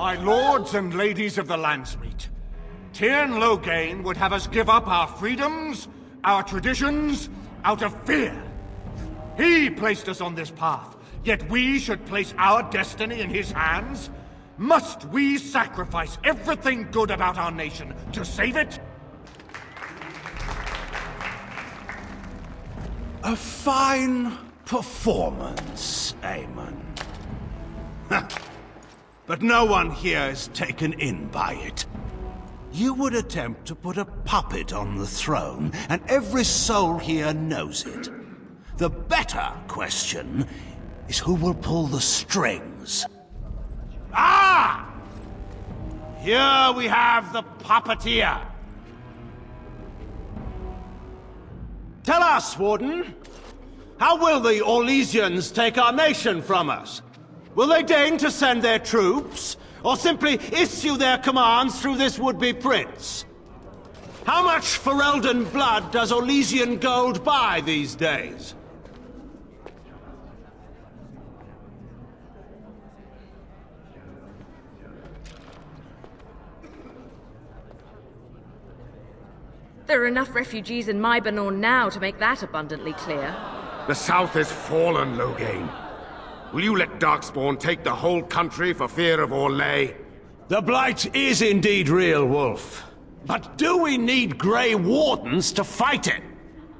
My lords and ladies of the Landsmeet, Tyrn Loghain would have us give up our freedoms, our traditions, out of fear. He placed us on this path, yet we should place our destiny in his hands? Must we sacrifice everything good about our nation to save it? A fine performance, Aemon. But no one here is taken in by it. You would attempt to put a puppet on the throne, and every soul here knows it. The better question is who will pull the strings. Ah! Here we have the puppeteer. Tell us, Warden, how will the Orlesians take our nation from us? Will they deign to send their troops, or simply issue their commands through this would-be prince? How much Ferelden blood does Orlesian gold buy these days? There are enough refugees in Mybanor now to make that abundantly clear. The South has fallen, Loghain. Will you let Darkspawn take the whole country for fear of Orlais? The Blight is indeed real, Wolf. But do we need Grey Wardens to fight it?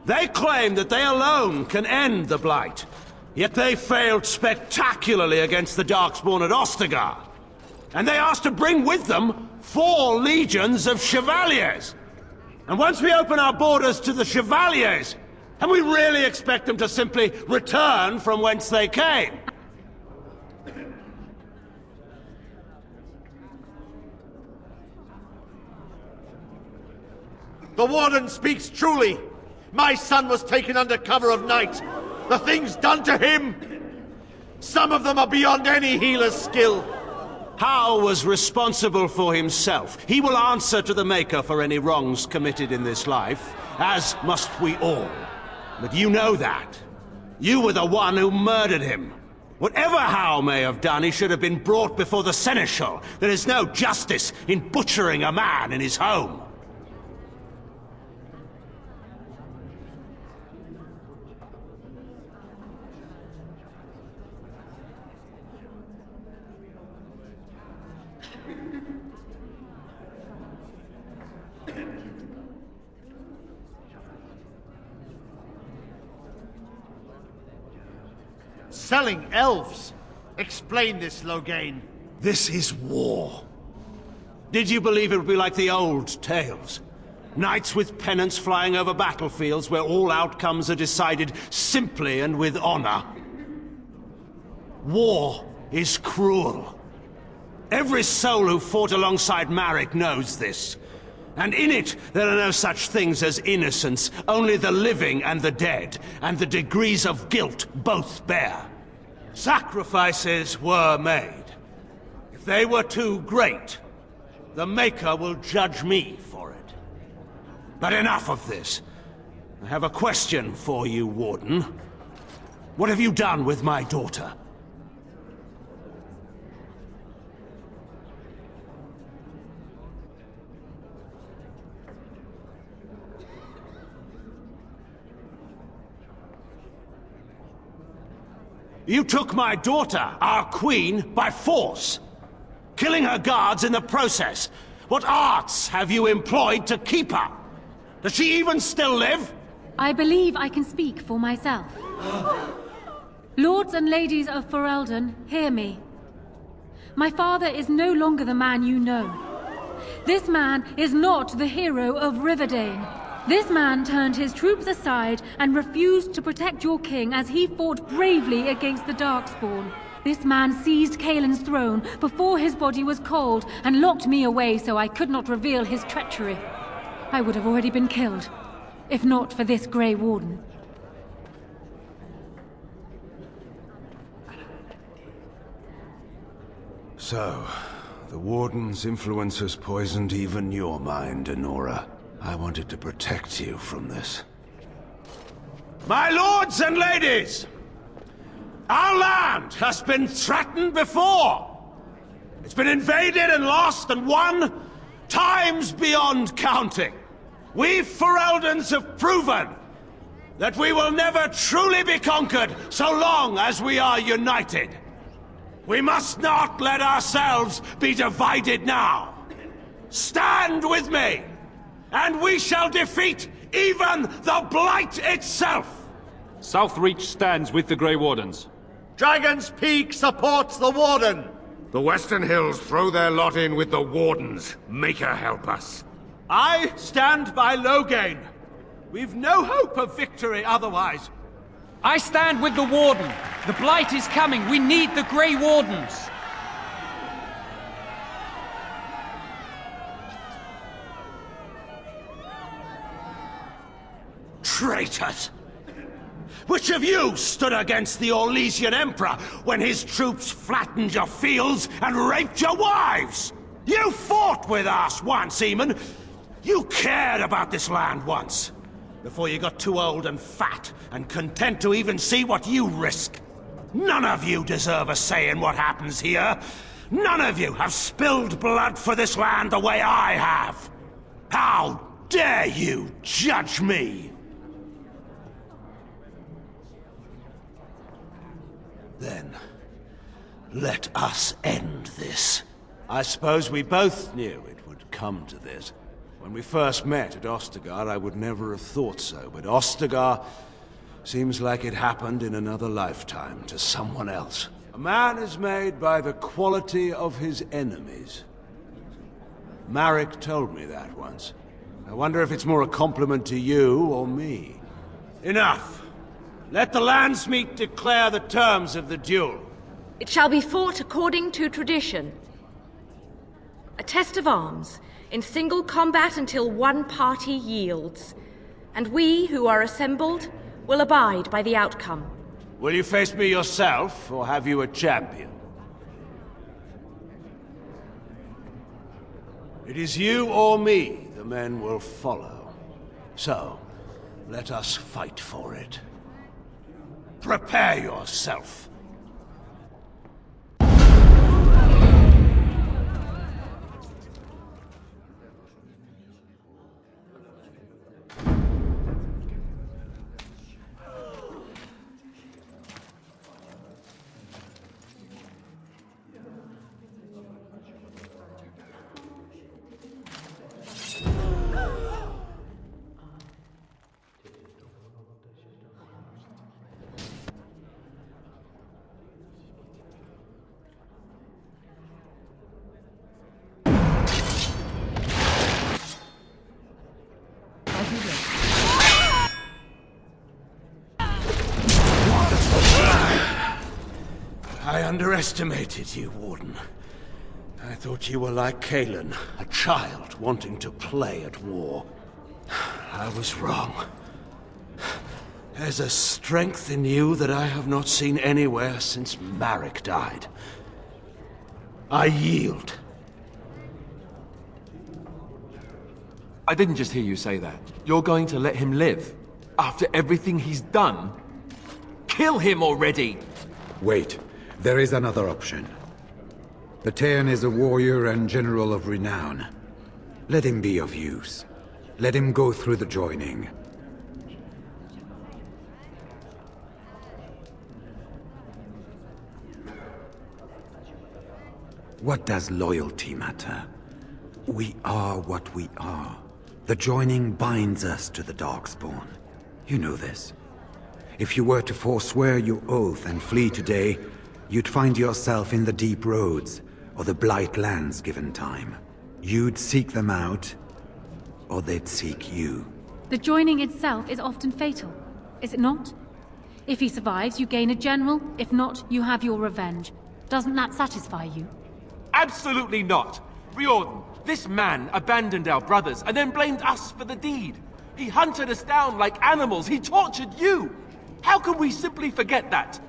They claim that they alone can end the Blight. Yet they failed spectacularly against the Darkspawn at Ostagar. And they asked to bring with them 4 legions of Chevaliers. And once we open our borders to the Chevaliers, and we really expect them to simply return from whence they came? The Warden speaks truly. My son was taken under cover of night. The things done to him, some of them are beyond any healer's skill. Hal was responsible for himself. He will answer to the Maker for any wrongs committed in this life, as must we all. But you know that. You were the one who murdered him. Whatever Hal may have done, he should have been brought before the Seneschal. There is no justice in butchering a man in his home. Selling elves? Explain this, Loghain. This is war. Did you believe it would be like the old tales? Knights with pennants flying over battlefields where all outcomes are decided simply and with honor. War is cruel. Every soul who fought alongside Marek knows this. And in it, there are no such things as innocence, only the living and the dead, and the degrees of guilt both bear. Sacrifices were made. If they were too great, the Maker will judge me for it. But enough of this. I have a question for you, Warden. What have you done with my daughter? You took my daughter, our queen, by force, killing her guards in the process. What arts have you employed to keep her? Does she even still live? I believe I can speak for myself. Lords and ladies of Ferelden, hear me. My father is no longer the man you know. This man is not the hero of Riverdane. This man turned his troops aside and refused to protect your king as he fought bravely against the Darkspawn. This man seized Kaelin's throne before his body was cold and locked me away so I could not reveal his treachery. I would have already been killed, if not for this Grey Warden. So, the Warden's influence has poisoned even your mind, Anora. I wanted to protect you from this. My lords and ladies! Our land has been threatened before! It's been invaded and lost and won times beyond counting. We Ferelden's have proven that we will never truly be conquered so long as we are united. We must not let ourselves be divided now. Stand with me, and we shall defeat even the Blight itself! Southreach stands with the Grey Wardens. Dragon's Peak supports the Warden! The Western Hills throw their lot in with the Wardens. Make her help us. I stand by Loghain. We've no hope of victory otherwise. I stand with the Warden. The Blight is coming. We need the Grey Wardens. Traitors! Which of you stood against the Orlesian Emperor when his troops flattened your fields and raped your wives? You fought with us once, Eamon. You cared about this land once. Before you got too old and fat and content to even see what you risk. None of you deserve a say in what happens here. None of you have spilled blood for this land the way I have. How dare you judge me? Then, let us end this. I suppose we both knew it would come to this. When we first met at Ostagar, I would never have thought so, but Ostagar seems like it happened in another lifetime to someone else. A man is made by the quality of his enemies. Marek told me that once. I wonder if it's more a compliment to you or me. Enough! Let the Landsmeet declare the terms of the duel. It shall be fought according to tradition. A test of arms, in single combat until one party yields. And we, who are assembled, will abide by the outcome. Will you face me yourself, or have you a champion? It is you or me the men will follow. So, let us fight for it. Prepare yourself. I underestimated you, Warden. I thought you were like Cailan, a child wanting to play at war. I was wrong. There's a strength in you that I have not seen anywhere since Marek died. I yield. I didn't just hear you say that. You're going to let him live? After everything he's done? Kill him already! Wait. There is another option. The Teyrn is a warrior and general of renown. Let him be of use. Let him go through the joining. What does loyalty matter? We are what we are. The joining binds us to the Darkspawn. You know this. If you were to forswear your oath and flee today, you'd find yourself in the Deep Roads, or the Blight Lands given time. You'd seek them out, or they'd seek you. The joining itself is often fatal, is it not? If he survives, you gain a general. If not, you have your revenge. Doesn't that satisfy you? Absolutely not! Riordan, this man abandoned our brothers and then blamed us for the deed. He hunted us down like animals. He tortured you! How can we simply forget that?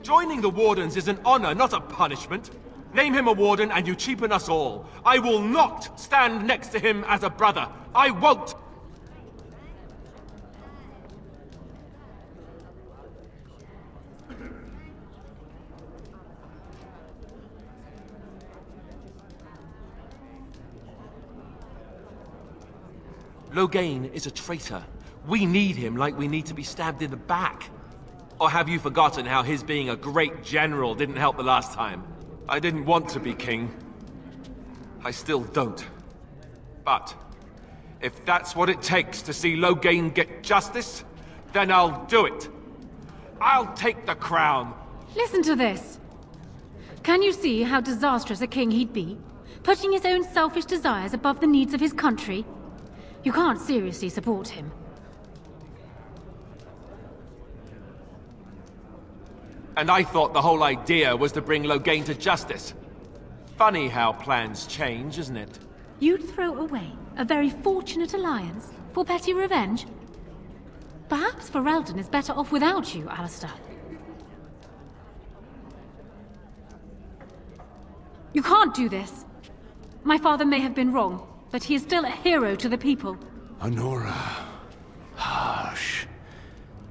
Joining the Wardens is an honor, not a punishment. Name him a Warden and you cheapen us all. I will not stand next to him as a brother. I won't! Loghain is a traitor. We need him like we need to be stabbed in the back. Or have you forgotten how his being a great general didn't help the last time? I didn't want to be king. I still don't. But if that's what it takes to see Loghain get justice, then I'll do it. I'll take the crown. Listen to this. Can you see how disastrous a king he'd be? Putting his own selfish desires above the needs of his country? You can't seriously support him. And I thought the whole idea was to bring Loghain to justice. Funny how plans change, isn't it? You'd throw away a very fortunate alliance for petty revenge? Perhaps Ferelden is better off without you, Alistair. You can't do this. My father may have been wrong, but he is still a hero to the people. Honora. Hush.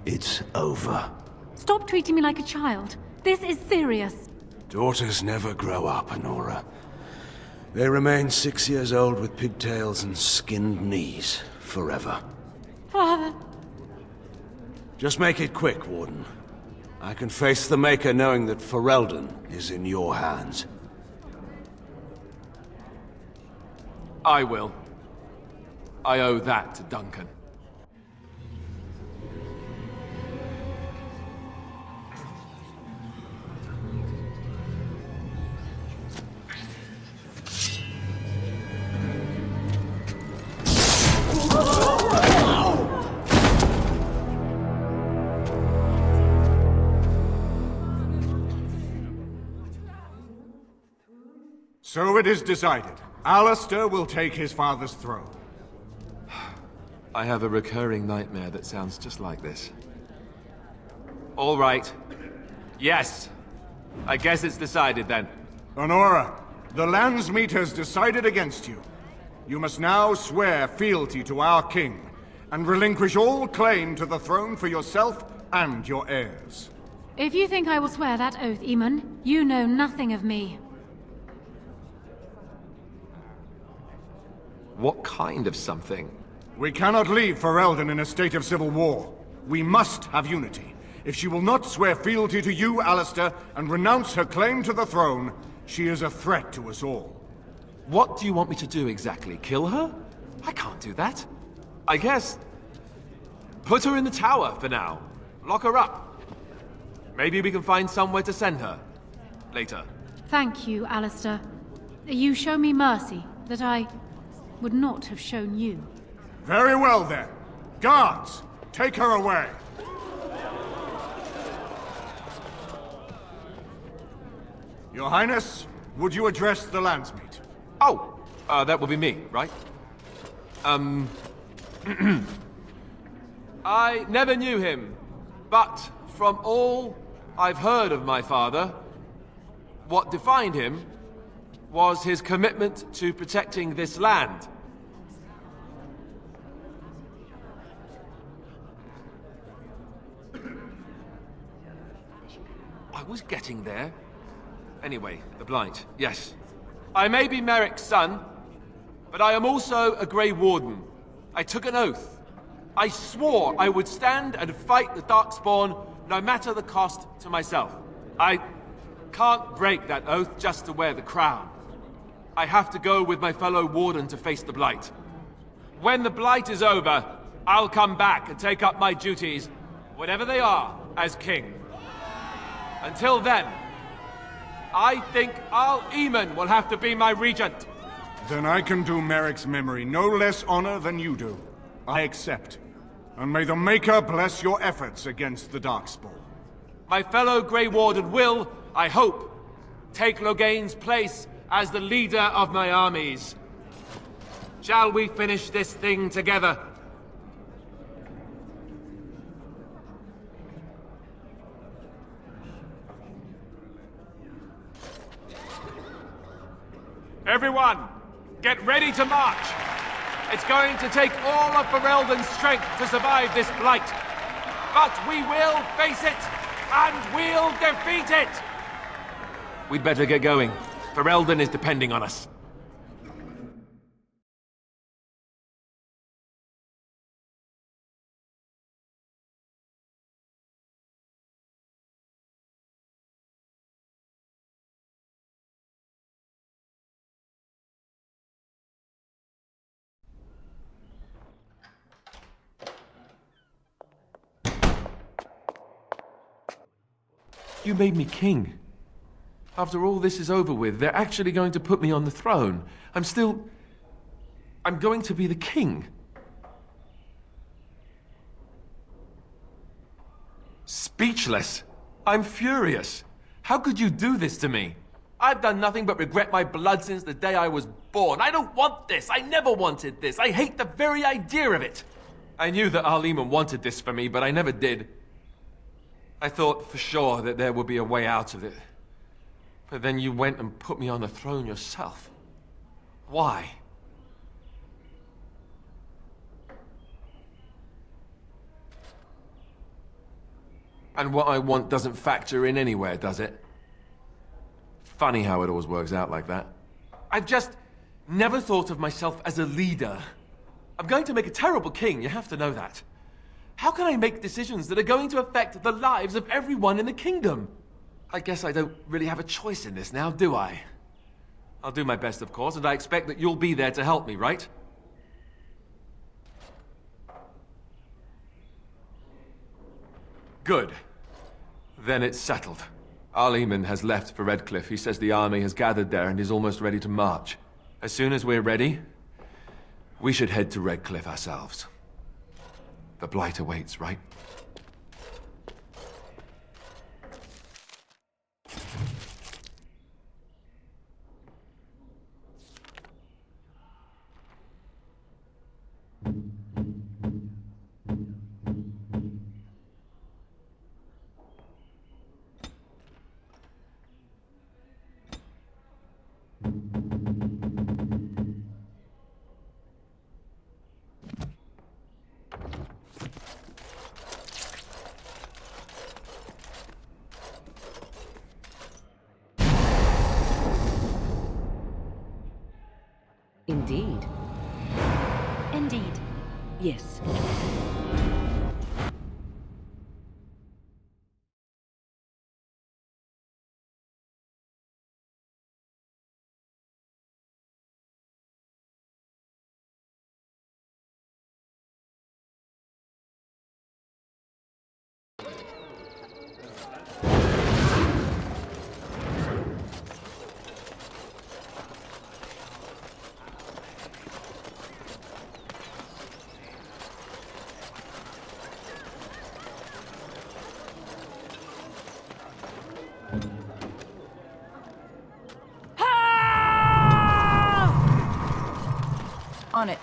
It's over. Stop treating me like a child. This is serious. Daughters never grow up, Honora. They remain 6 years old with pigtails and skinned knees forever. Father. Just make it quick, Warden. I can face the Maker knowing that Ferelden is in your hands. I will. I owe that to Duncan. So it is decided. Alistair will take his father's throne. I have a recurring nightmare that sounds just like this. All right. Yes. I guess it's decided then. Honora, the Landsmeet has decided against you. You must now swear fealty to our king, and relinquish all claim to the throne for yourself and your heirs. If you think I will swear that oath, Eamon, you know nothing of me. What kind of something? We cannot leave Ferelden in a state of civil war. We must have unity. If she will not swear fealty to you, Alistair, and renounce her claim to the throne, she is a threat to us all. What do you want me to do exactly? Kill her? I can't do that. I guess... put her in the tower for now. Lock her up. Maybe we can find somewhere to send her. Later. Thank you, Alistair. You show me mercy that I would not have shown you. Very well, then. Guards, take her away. Your Highness, would you address the Landsmeet? Oh, that will be me, right? I never knew him, but from all I've heard of my father, what defined him was his commitment to protecting this land. I was getting there. Anyway, the Blight, yes. I may be Merrick's son, but I am also a Grey Warden. I took an oath. I swore I would stand and fight the Darkspawn, no matter the cost to myself. I can't break that oath just to wear the crown. I have to go with my fellow Warden to face the Blight. When the Blight is over, I'll come back and take up my duties, whatever they are, as king. Until then, I think Al Eamon will have to be my regent. Then I can do Merrick's memory no less honor than you do. I accept. And may the Maker bless your efforts against the Darkspawn. My fellow Grey Warden will, I hope, take Loghain's place as the leader of my armies. Shall we finish this thing together? Everyone, get ready to march! It's going to take all of Ferelden's strength to survive this Blight. But we will face it, and we'll defeat it! We'd better get going. Ferelden is depending on us. You made me king. After all this is over with, they're actually going to put me on the throne. I'm going to be the king. Speechless. I'm furious. How could you do this to me? I've done nothing but regret my blood since the day I was born. I don't want this. I never wanted this. I hate the very idea of it. I knew that Arleman wanted this for me, but I never did. I thought for sure that there would be a way out of it. But then you went and put me on the throne yourself. Why? And what I want doesn't factor in anywhere, does it? Funny how it always works out like that. I've just never thought of myself as a leader. I'm going to make a terrible king, you have to know that. How can I make decisions that are going to affect the lives of everyone in the kingdom? I guess I don't really have a choice in this now, do I? I'll do my best, of course, and I expect that you'll be there to help me, right? Good. Then it's settled. Arleman has left for Redcliffe. He says the army has gathered there and is almost ready to march. As soon as we're ready, we should head to Redcliffe ourselves. The Blight awaits, right? Indeed. Indeed. Yes. On it.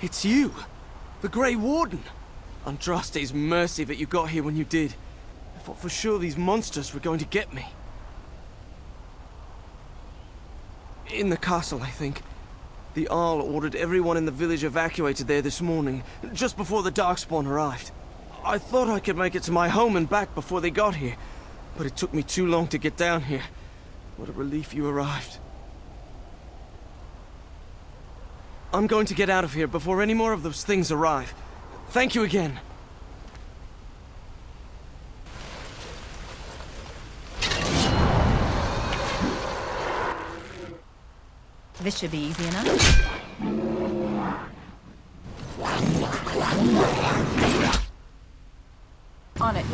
It's you! The Grey Warden! Andraste's mercy that you got here when you did. I thought for sure these monsters were going to get me. In the castle, I think. The Arl ordered everyone in the village evacuated there this morning, just before the Darkspawn arrived. I thought I could make it to my home and back before they got here, but it took me too long to get down here. What a relief you arrived. I'm going to get out of here before any more of those things arrive. Thank you again. This should be easy enough. On it.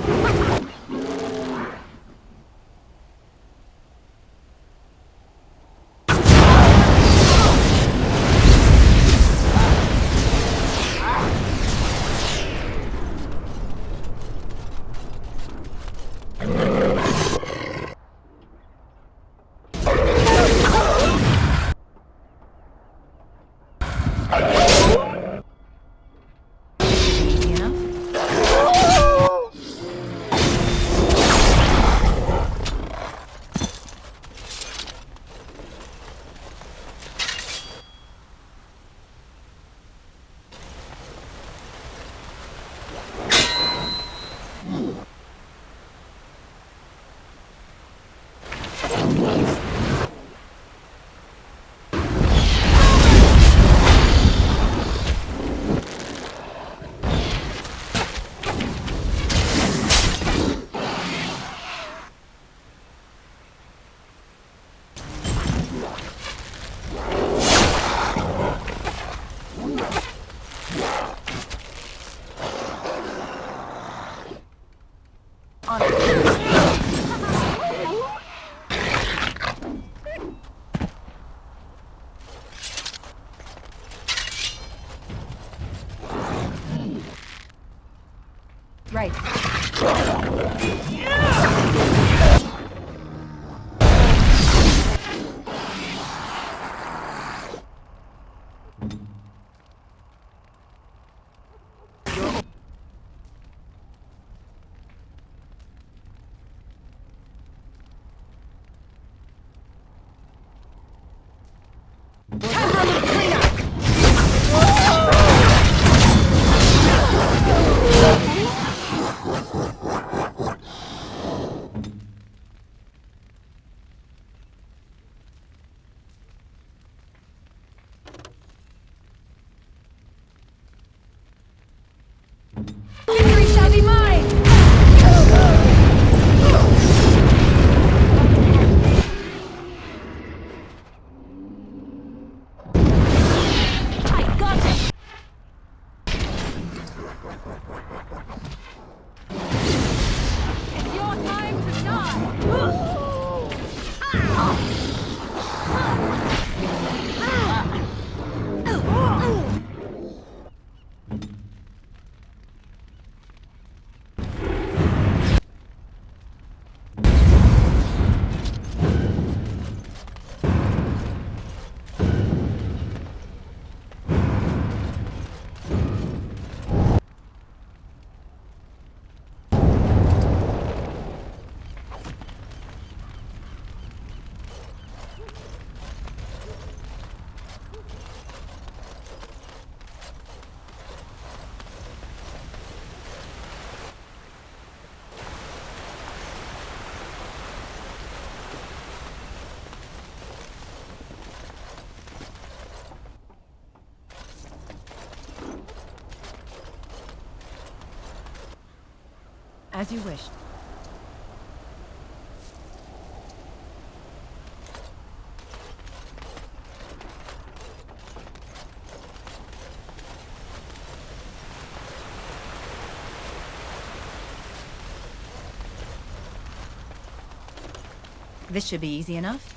Right. Victory shall be mine! I got it! It's your time to die! As you wish. This should be easy enough.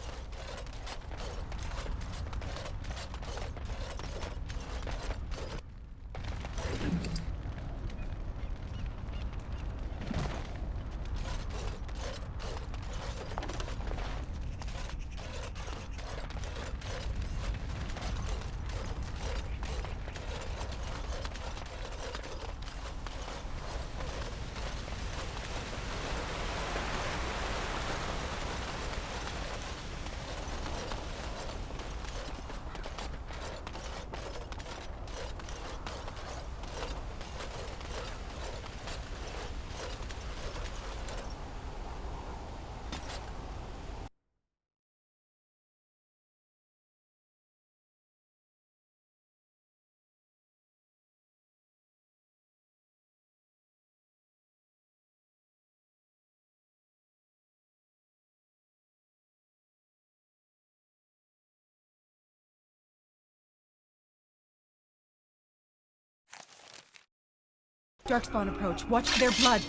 Darkspawn approach. Watch their blood.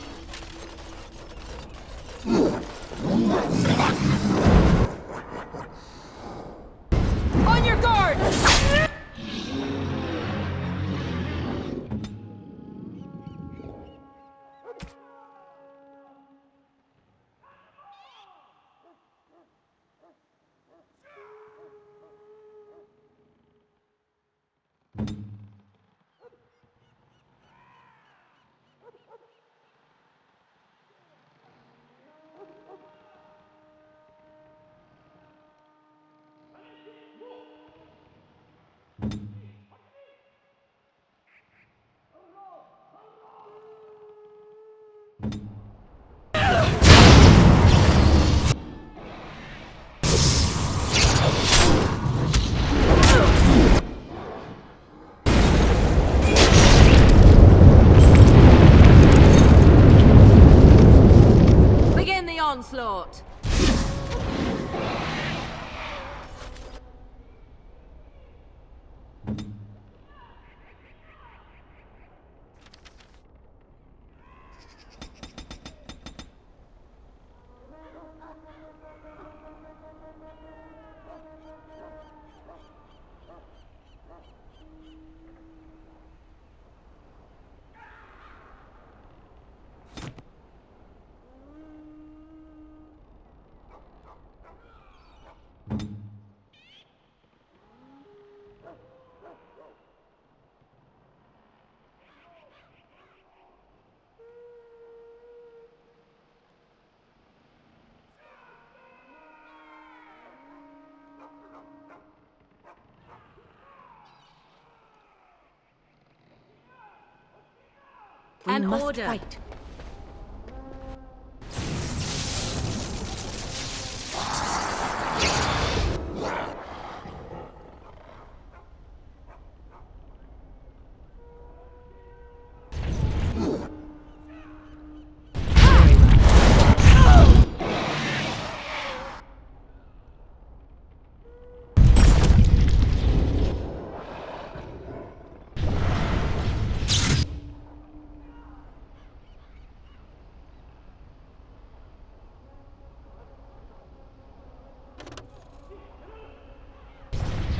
On your guard! We must order. fight.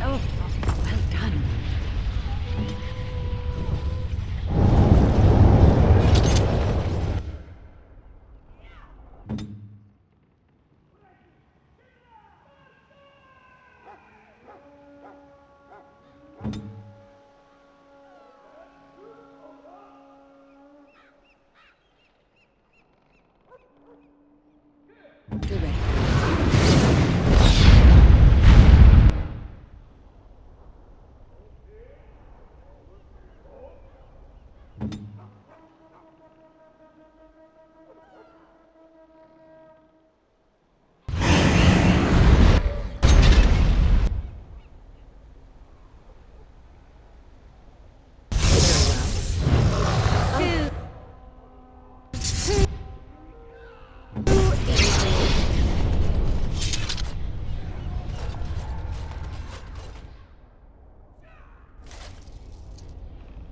Oh, well done. Be ready.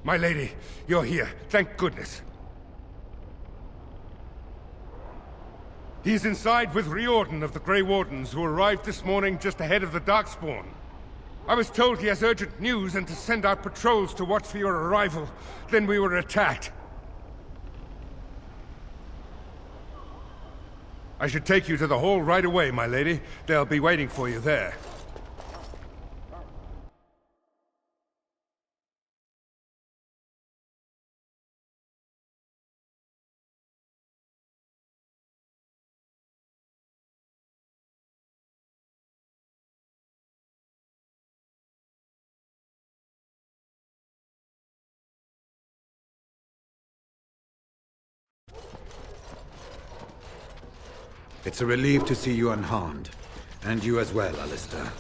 My lady, you're here. Thank goodness. He's inside with Riordan of the Grey Wardens, who arrived this morning just ahead of the Darkspawn. I was told he has urgent news and to send out patrols to watch for your arrival. Then we were attacked. I should take you to the hall right away, my lady. They'll be waiting for you there. It's a relief to see you unharmed. And you as well, Alistair.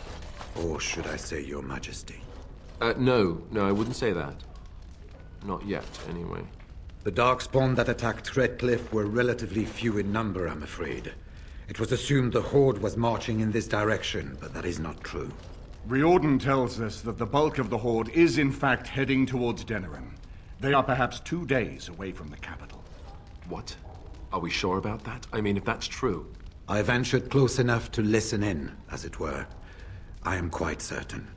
Or should I say your majesty? No, I wouldn't say that. Not yet, anyway. The Darkspawn that attacked Redcliffe were relatively few in number, I'm afraid. It was assumed the Horde was marching in this direction, but that is not true. Riordan tells us that the bulk of the Horde is in fact heading towards Denerim. They are perhaps 2 days away from the capital. What? Are we sure about that? I mean, if that's true... I ventured close enough to listen in, as it were. I am quite certain.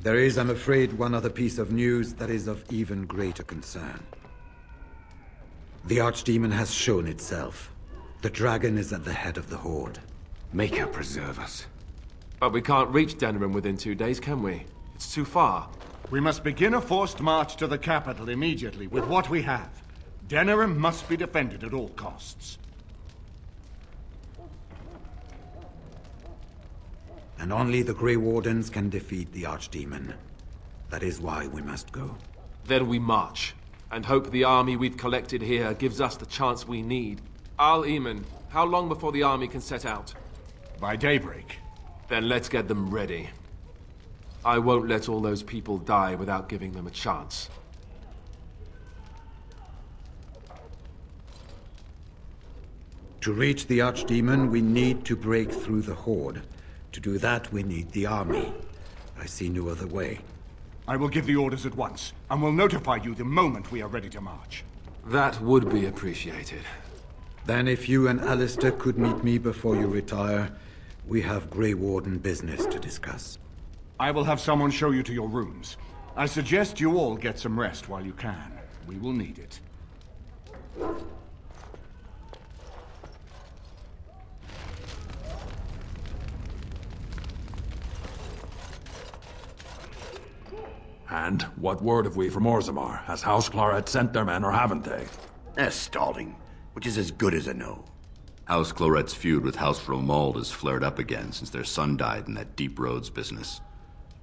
There is, I'm afraid, one other piece of news that is of even greater concern. The Archdemon has shown itself. The dragon is at the head of the Horde. Make her preserve us. But we can't reach Denerim within 2 days, can we? It's too far. We must begin a forced march to the capital immediately with what we have. Denerim must be defended at all costs. And only the Grey Wardens can defeat the Archdemon. That is why we must go. Then we march, and hope the army we've collected here gives us the chance we need. Al-Eamon, how long before the army can set out? By daybreak. Then let's get them ready. I won't let all those people die without giving them a chance. To reach the Archdemon, we need to break through the Horde. To do that, we need the army. I see no other way. I will give the orders at once, and will notify you the moment we are ready to march. That would be appreciated. Then if you and Alistair could meet me before you retire, we have Grey Warden business to discuss. I will have someone show you to your rooms. I suggest you all get some rest while you can. We will need it. And what word have we from Orzammar? Has House Clorette sent their men or haven't they? They're stalling, which is as good as a no. House Clorette's feud with House Romuald has flared up again since their son died in that Deep Roads business.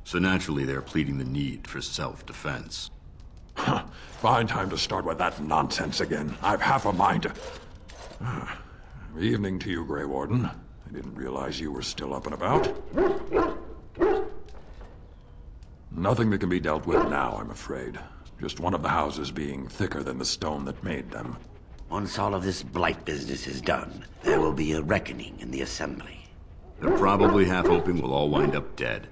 So naturally, they're pleading the need for self-defense. Fine time to start with that nonsense again. I've half a mind to... Evening to you, Grey Warden. I didn't realize you were still up and about. Nothing that can be dealt with now, I'm afraid. Just one of the houses being thicker than the stone that made them. Once all of this blight business is done, there will be a reckoning in the Assembly. They're probably half hoping we'll all wind up dead.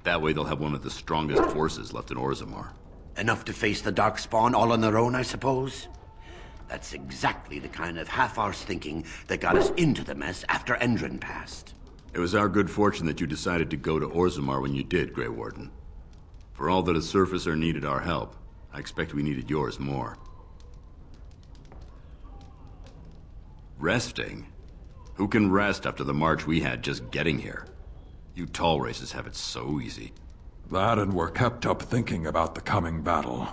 That way they'll have one of the strongest forces left in Orzammar. Enough to face the Darkspawn all on their own, I suppose? That's exactly the kind of half-arsed thinking that got us into the mess after Endron passed. It was our good fortune that you decided to go to Orzammar when you did, Grey Warden. For all that a surfacer needed our help, I expect we needed yours more. Resting? Who can rest after the march we had just getting here? You tall races have it so easy. That and we're kept up thinking about the coming battle.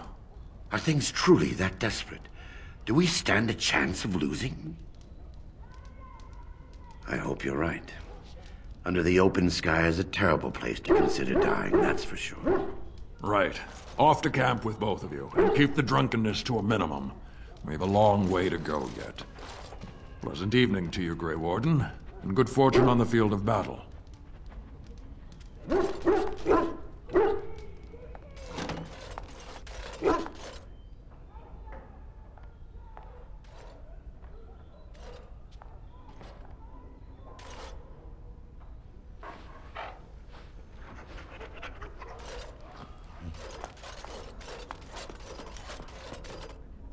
Are things truly that desperate? Do we stand a chance of losing? I hope you're right. Under the open sky is a terrible place to consider dying, that's for sure. Right. Off to camp with both of you, and keep the drunkenness to a minimum. We have a long way to go yet. Pleasant evening to you, Grey Warden, and good fortune on the field of battle.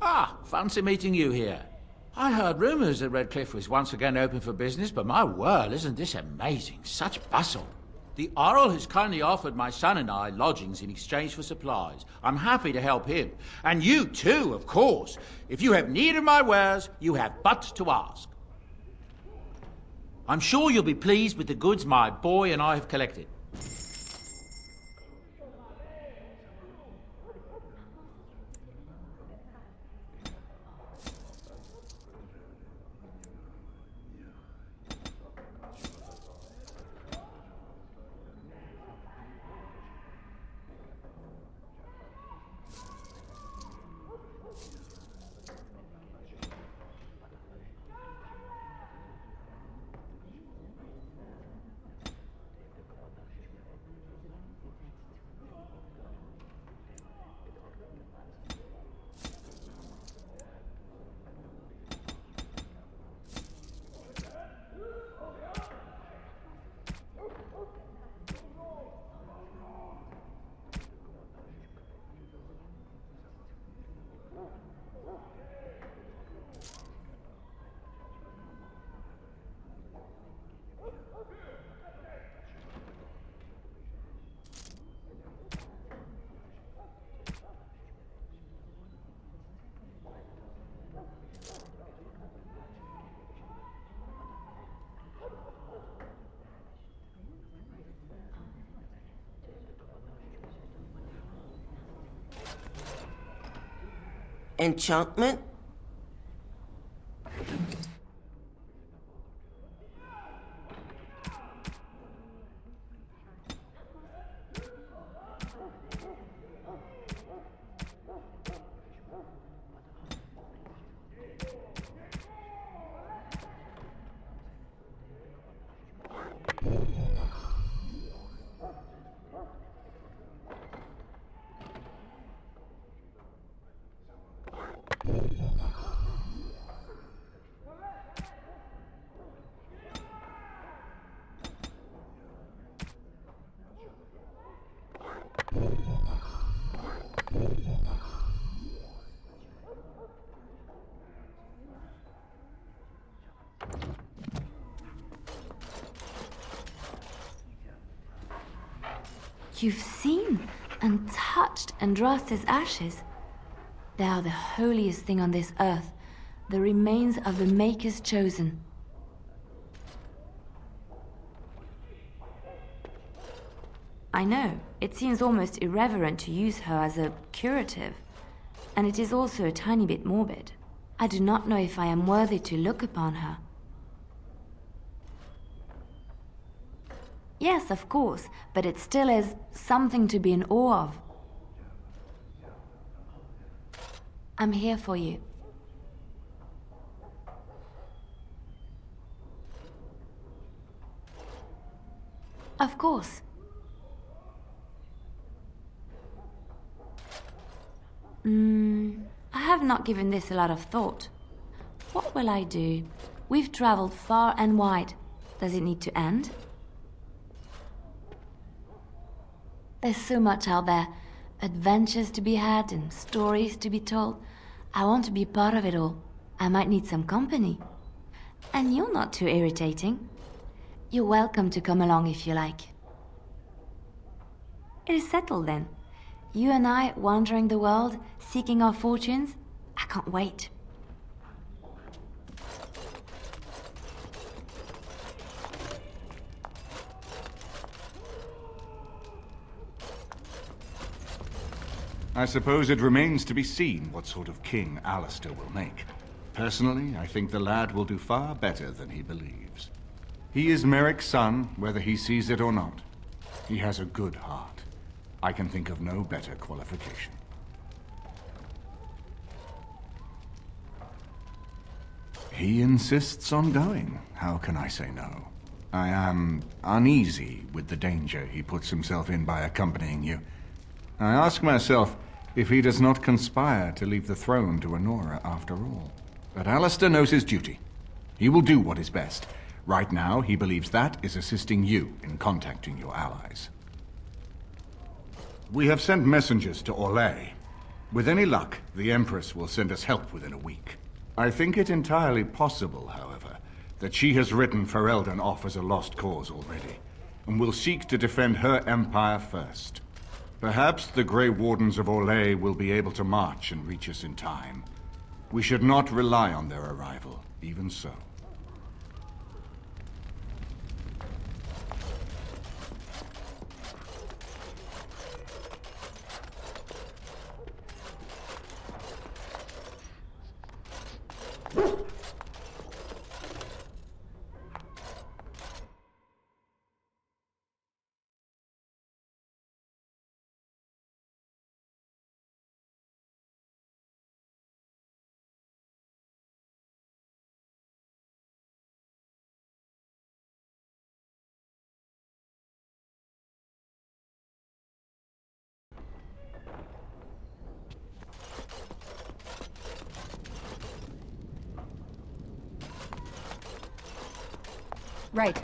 Ah, fancy meeting you here. I heard rumors that Redcliffe was once again open for business, but my word, isn't this amazing? Such bustle. The Earl has kindly offered my son and I lodgings in exchange for supplies. I'm happy to help him. And you too, of course. If you have need of my wares, you have but to ask. I'm sure you'll be pleased with the goods my boy and I have collected. Enchantment? You've seen and touched Andraste's ashes. They are the holiest thing on this earth, the remains of the Maker's Chosen. I know, it seems almost irreverent to use her as a curative, and it is also a tiny bit morbid. I do not know if I am worthy to look upon her. Yes, of course, but it still is something to be in awe of. I'm here for you. Of course. I have not given this a lot of thought. What will I do? We've traveled far and wide. Does it need to end? There's so much out there. Adventures to be had and stories to be told. I want to be part of it all. I might need some company. And you're not too irritating. You're welcome to come along if you like. It is settled then. You and I wandering the world, seeking our fortunes. I can't wait. I suppose it remains to be seen what sort of king Alistair will make. Personally, I think the lad will do far better than he believes. He is Merrick's son, whether he sees it or not. He has a good heart. I can think of no better qualification. He insists on going. How can I say no? I am uneasy with the danger he puts himself in by accompanying you. I ask myself if he does not conspire to leave the throne to Honora after all. But Alistair knows his duty. He will do what is best. Right now, he believes that is assisting you in contacting your allies. We have sent messengers to Orlais. With any luck, the Empress will send us help within a week. I think it entirely possible, however, that she has written Ferelden off as a lost cause already, and will seek to defend her empire first. Perhaps the Grey Wardens of Orlais will be able to march and reach us in time. We should not rely on their arrival, even so. Right.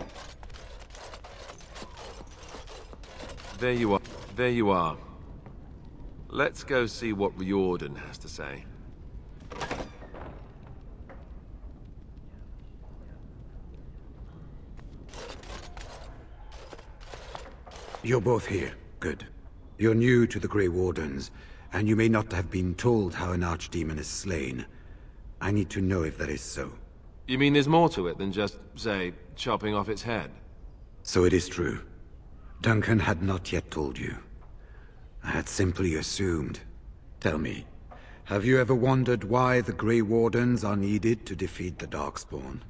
There you are. There you are. Let's go see what Riordan has to say. You're both here. Good. You're new to the Grey Wardens, and you may not have been told how an archdemon is slain. I need to know if that is so. You mean there's more to it than just, say, chopping off its head? So it is true. Duncan had not yet told you. I had simply assumed. Tell me, have you ever wondered why the Grey Wardens are needed to defeat the Darkspawn?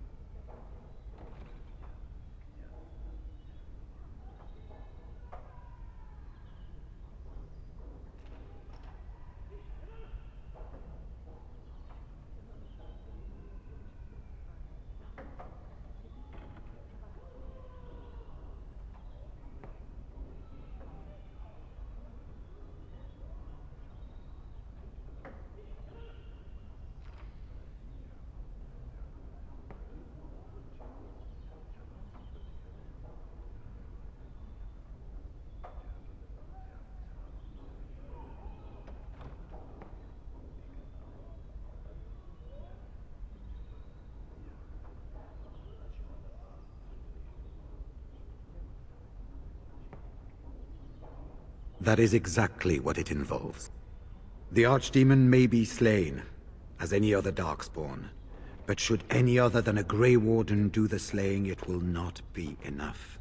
That is exactly what it involves. The Archdemon may be slain, as any other Darkspawn, but should any other than a Grey Warden do the slaying, it will not be enough.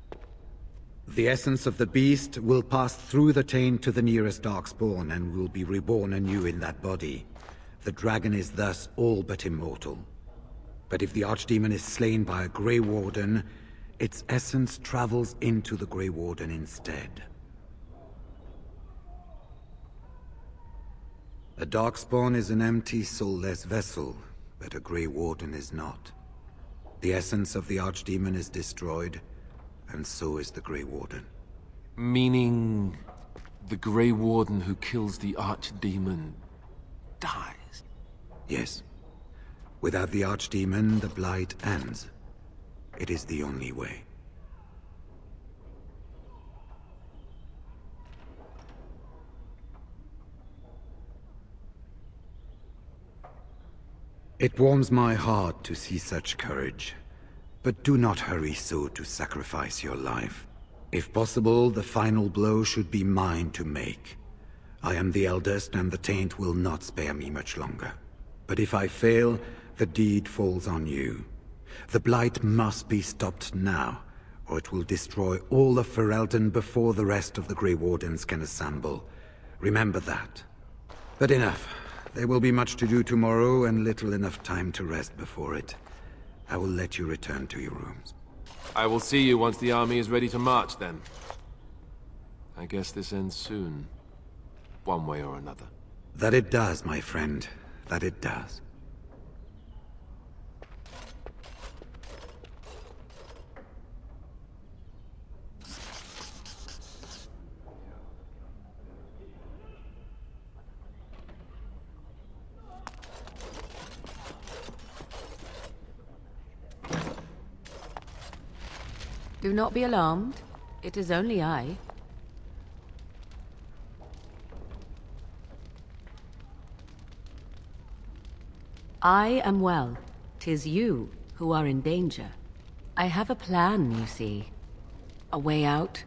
The essence of the beast will pass through the taint to the nearest Darkspawn and will be reborn anew in that body. The dragon is thus all but immortal. But if the Archdemon is slain by a Grey Warden, its essence travels into the Grey Warden instead. A Darkspawn is an empty, soulless vessel, but a Grey Warden is not. The essence of the Archdemon is destroyed, and so is the Grey Warden. Meaning... the Grey Warden who kills the Archdemon... dies? Yes. Without the Archdemon, the Blight ends. It is the only way. It warms my heart to see such courage, but do not hurry so to sacrifice your life. If possible, the final blow should be mine to make. I am the eldest, and the Taint will not spare me much longer. But if I fail, the deed falls on you. The Blight must be stopped now, or it will destroy all of Ferelden before the rest of the Grey Wardens can assemble. Remember that. But enough. There will be much to do tomorrow, and little enough time to rest before it. I will let you return to your rooms. I will see you once the army is ready to march, then. I guess this ends soon. One way or another. That it does, my friend. That it does. Do not be alarmed. It is only I. I am well. 'Tis you who are in danger. I have a plan, you see. A way out.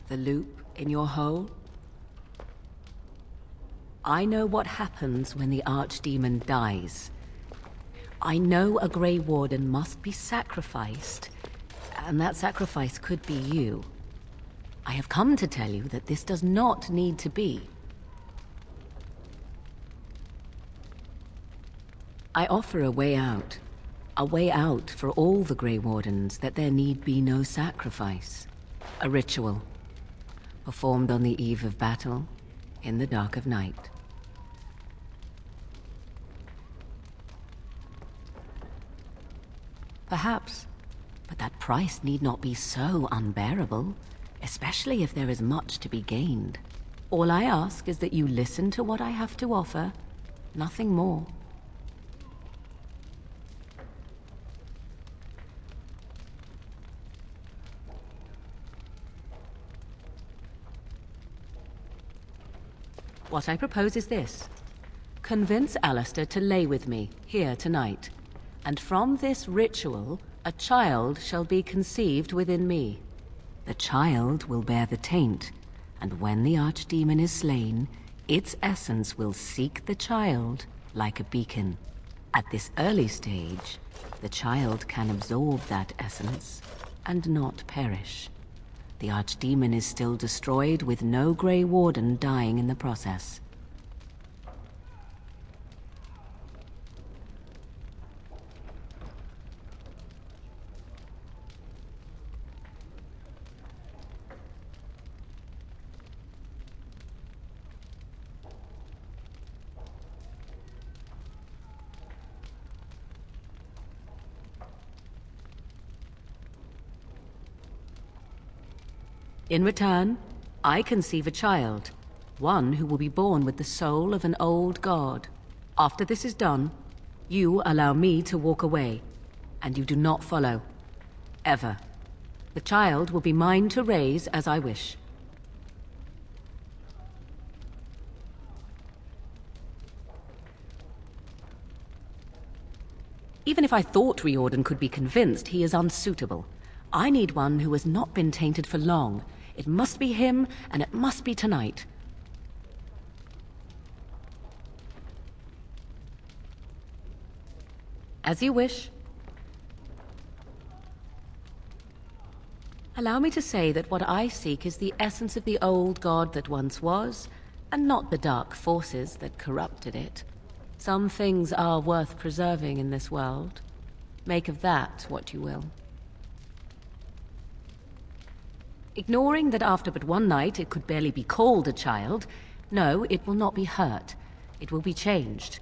The loop in your hole. I know what happens when the Archdemon dies. I know a Grey Warden must be sacrificed. And that sacrifice could be you. I have come to tell you that this does not need to be. I offer a way out. A way out for all the Grey Wardens, that there need be no sacrifice. A ritual. Performed on the eve of battle, in the dark of night. Perhaps. But that price need not be so unbearable, especially if there is much to be gained. All I ask is that you listen to what I have to offer, nothing more. What I propose is this. Convince Alistair to lay with me, here tonight. And from this ritual, a child shall be conceived within me. The child will bear the taint, and when the Archdemon is slain, its essence will seek the child like a beacon. At this early stage, the child can absorb that essence and not perish. The Archdemon is still destroyed with no Grey Warden dying in the process. In return, I conceive a child, one who will be born with the soul of an old god. After this is done, you allow me to walk away, and you do not follow. Ever. The child will be mine to raise as I wish. Even if I thought Riordan could be convinced, he is unsuitable. I need one who has not been tainted for long. It must be him, and it must be tonight. As you wish. Allow me to say that what I seek is the essence of the old god that once was, and not the dark forces that corrupted it. Some things are worth preserving in this world. Make of that what you will. Ignoring that after but one night it could barely be called a child, no, it will not be hurt. It will be changed.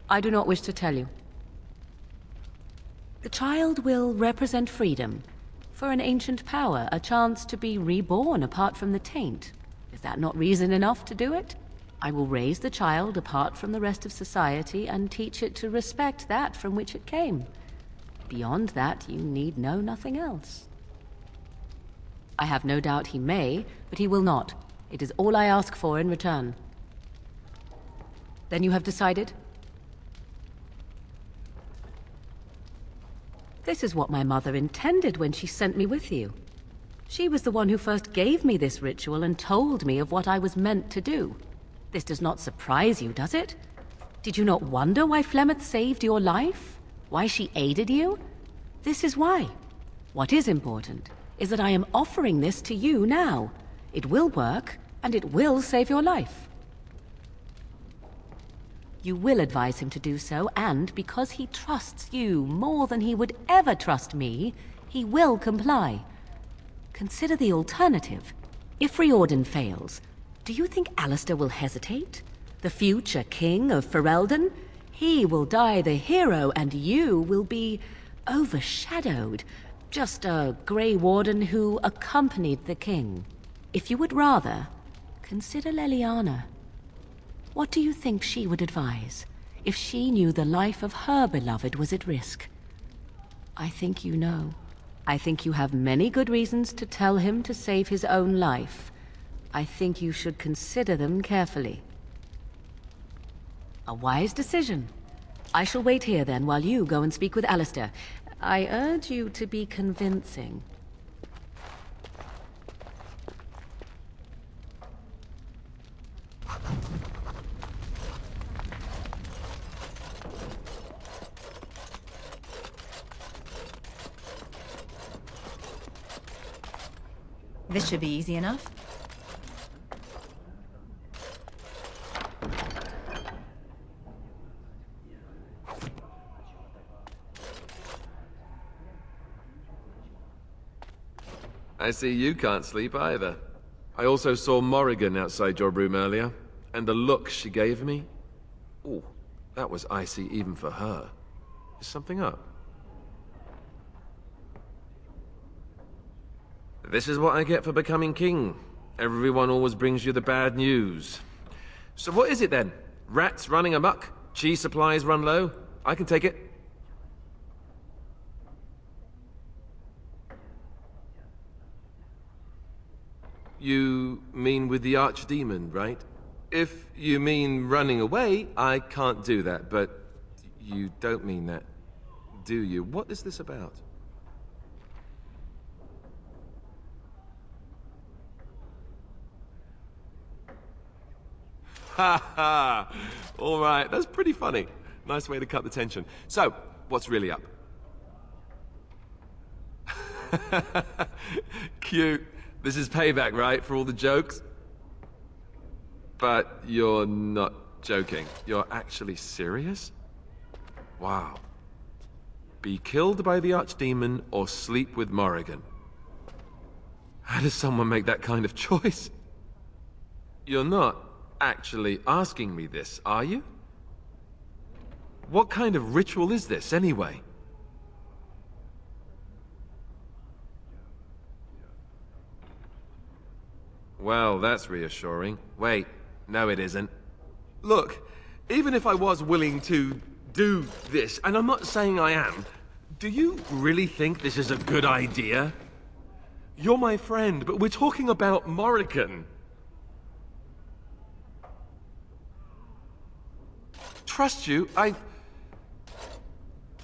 I do not wish to tell you. The child will represent freedom. For an ancient power, a chance to be reborn apart from the taint. Is that not reason enough to do it? I will raise the child apart from the rest of society and teach it to respect that from which it came. Beyond that, you need know nothing else. I have no doubt he may, but he will not. It is all I ask for in return. Then you have decided? This is what my mother intended when she sent me with you. She was the one who first gave me this ritual and told me of what I was meant to do. This does not surprise you, does it? Did you not wonder why Flemeth saved your life? Why she aided you? This is why. What is important is that I am offering this to you now. It will work, and it will save your life. You will advise him to do so, and because he trusts you more than he would ever trust me, he will comply. Consider the alternative. If Riordan fails, do you think Alistair will hesitate? The future king of Ferelden? He will die the hero, and you will be overshadowed. Just a Grey Warden who accompanied the king. If you would rather, consider Leliana. What do you think she would advise, if she knew the life of her beloved was at risk? I think you know. I think you have many good reasons to tell him to save his own life. I think you should consider them carefully. A wise decision. I shall wait here then while you go and speak with Alistair. I urge you to be convincing. This should be easy enough. I see you can't sleep either. I also saw Morrigan outside your room earlier, and the look she gave me... Ooh, that was icy even for her. Is something up? This is what I get for becoming king. Everyone always brings you the bad news. So what is it then? Rats running amok? Cheese supplies run low? I can take it. You mean with the Archdemon, right? If you mean running away, I can't do that, but you don't mean that, do you? What is this about? Ha ha! All right, that's pretty funny. Nice way to cut the tension. So, what's really up? Cute. This is payback, right, for all the jokes? But you're not joking. You're actually serious? Wow. Be killed by the Archdemon or sleep with Morrigan. How does someone make that kind of choice? You're not actually asking me this, are you? What kind of ritual is this, anyway? Well, that's reassuring. Wait, no it isn't. Look, even if I was willing to do this, and I'm not saying I am, do you really think this is a good idea? You're my friend, but we're talking about Morrigan. Trust you,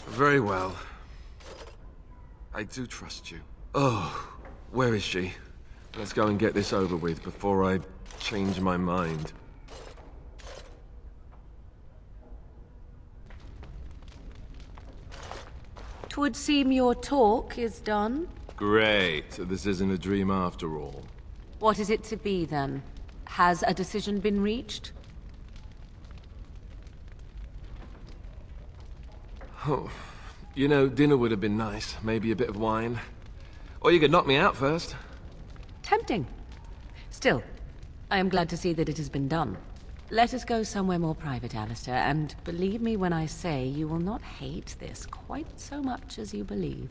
Very well. I do trust you. Oh, where is she? Let's go and get this over with before I change my mind. Twould seem your talk is done. Great. So this isn't a dream after all. What is it to be, then? Has a decision been reached? Oh, you know, dinner would have been nice. Maybe a bit of wine. Or you could knock me out first. Tempting. Still, I am glad to see that it has been done. Let us go somewhere more private, Alistair, and believe me when I say you will not hate this quite so much as you believe.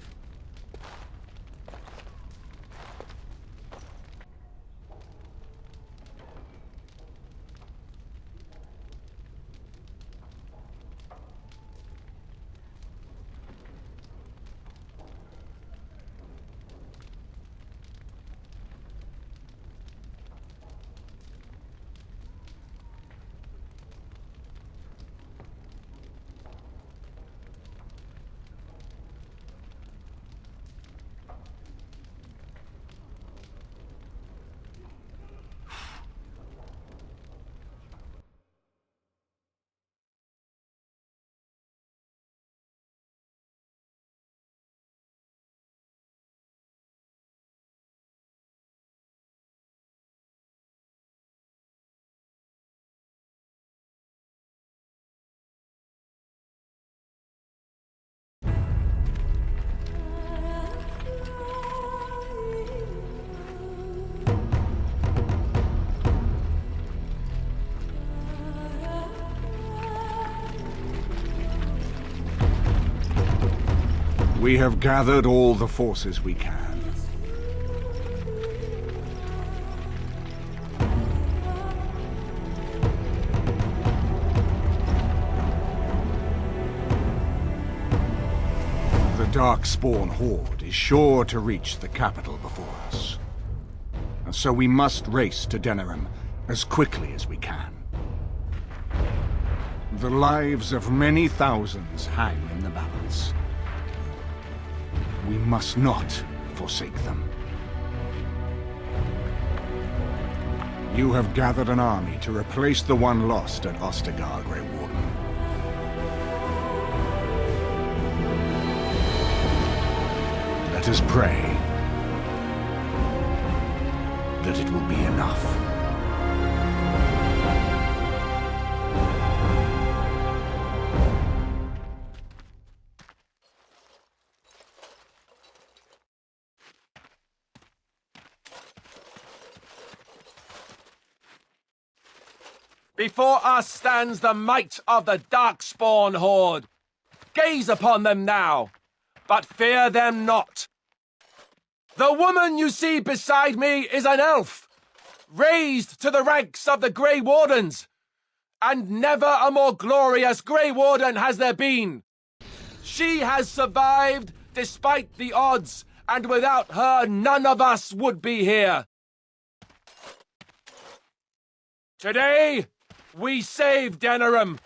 We have gathered all the forces we can. The Darkspawn Horde is sure to reach the capital before us. And so we must race to Denerim as quickly as we can. The lives of many thousands hang in the balance. We must not forsake them. You have gathered an army to replace the one lost at Ostagar, Grey Warden. Let us pray that it will be enough. Before us stands the might of the Darkspawn Horde. Gaze upon them now, but fear them not. The woman you see beside me is an elf, raised to the ranks of the Grey Wardens. And never a more glorious Grey Warden has there been. She has survived despite the odds, and without her none of us would be here. Today, we save Denerim.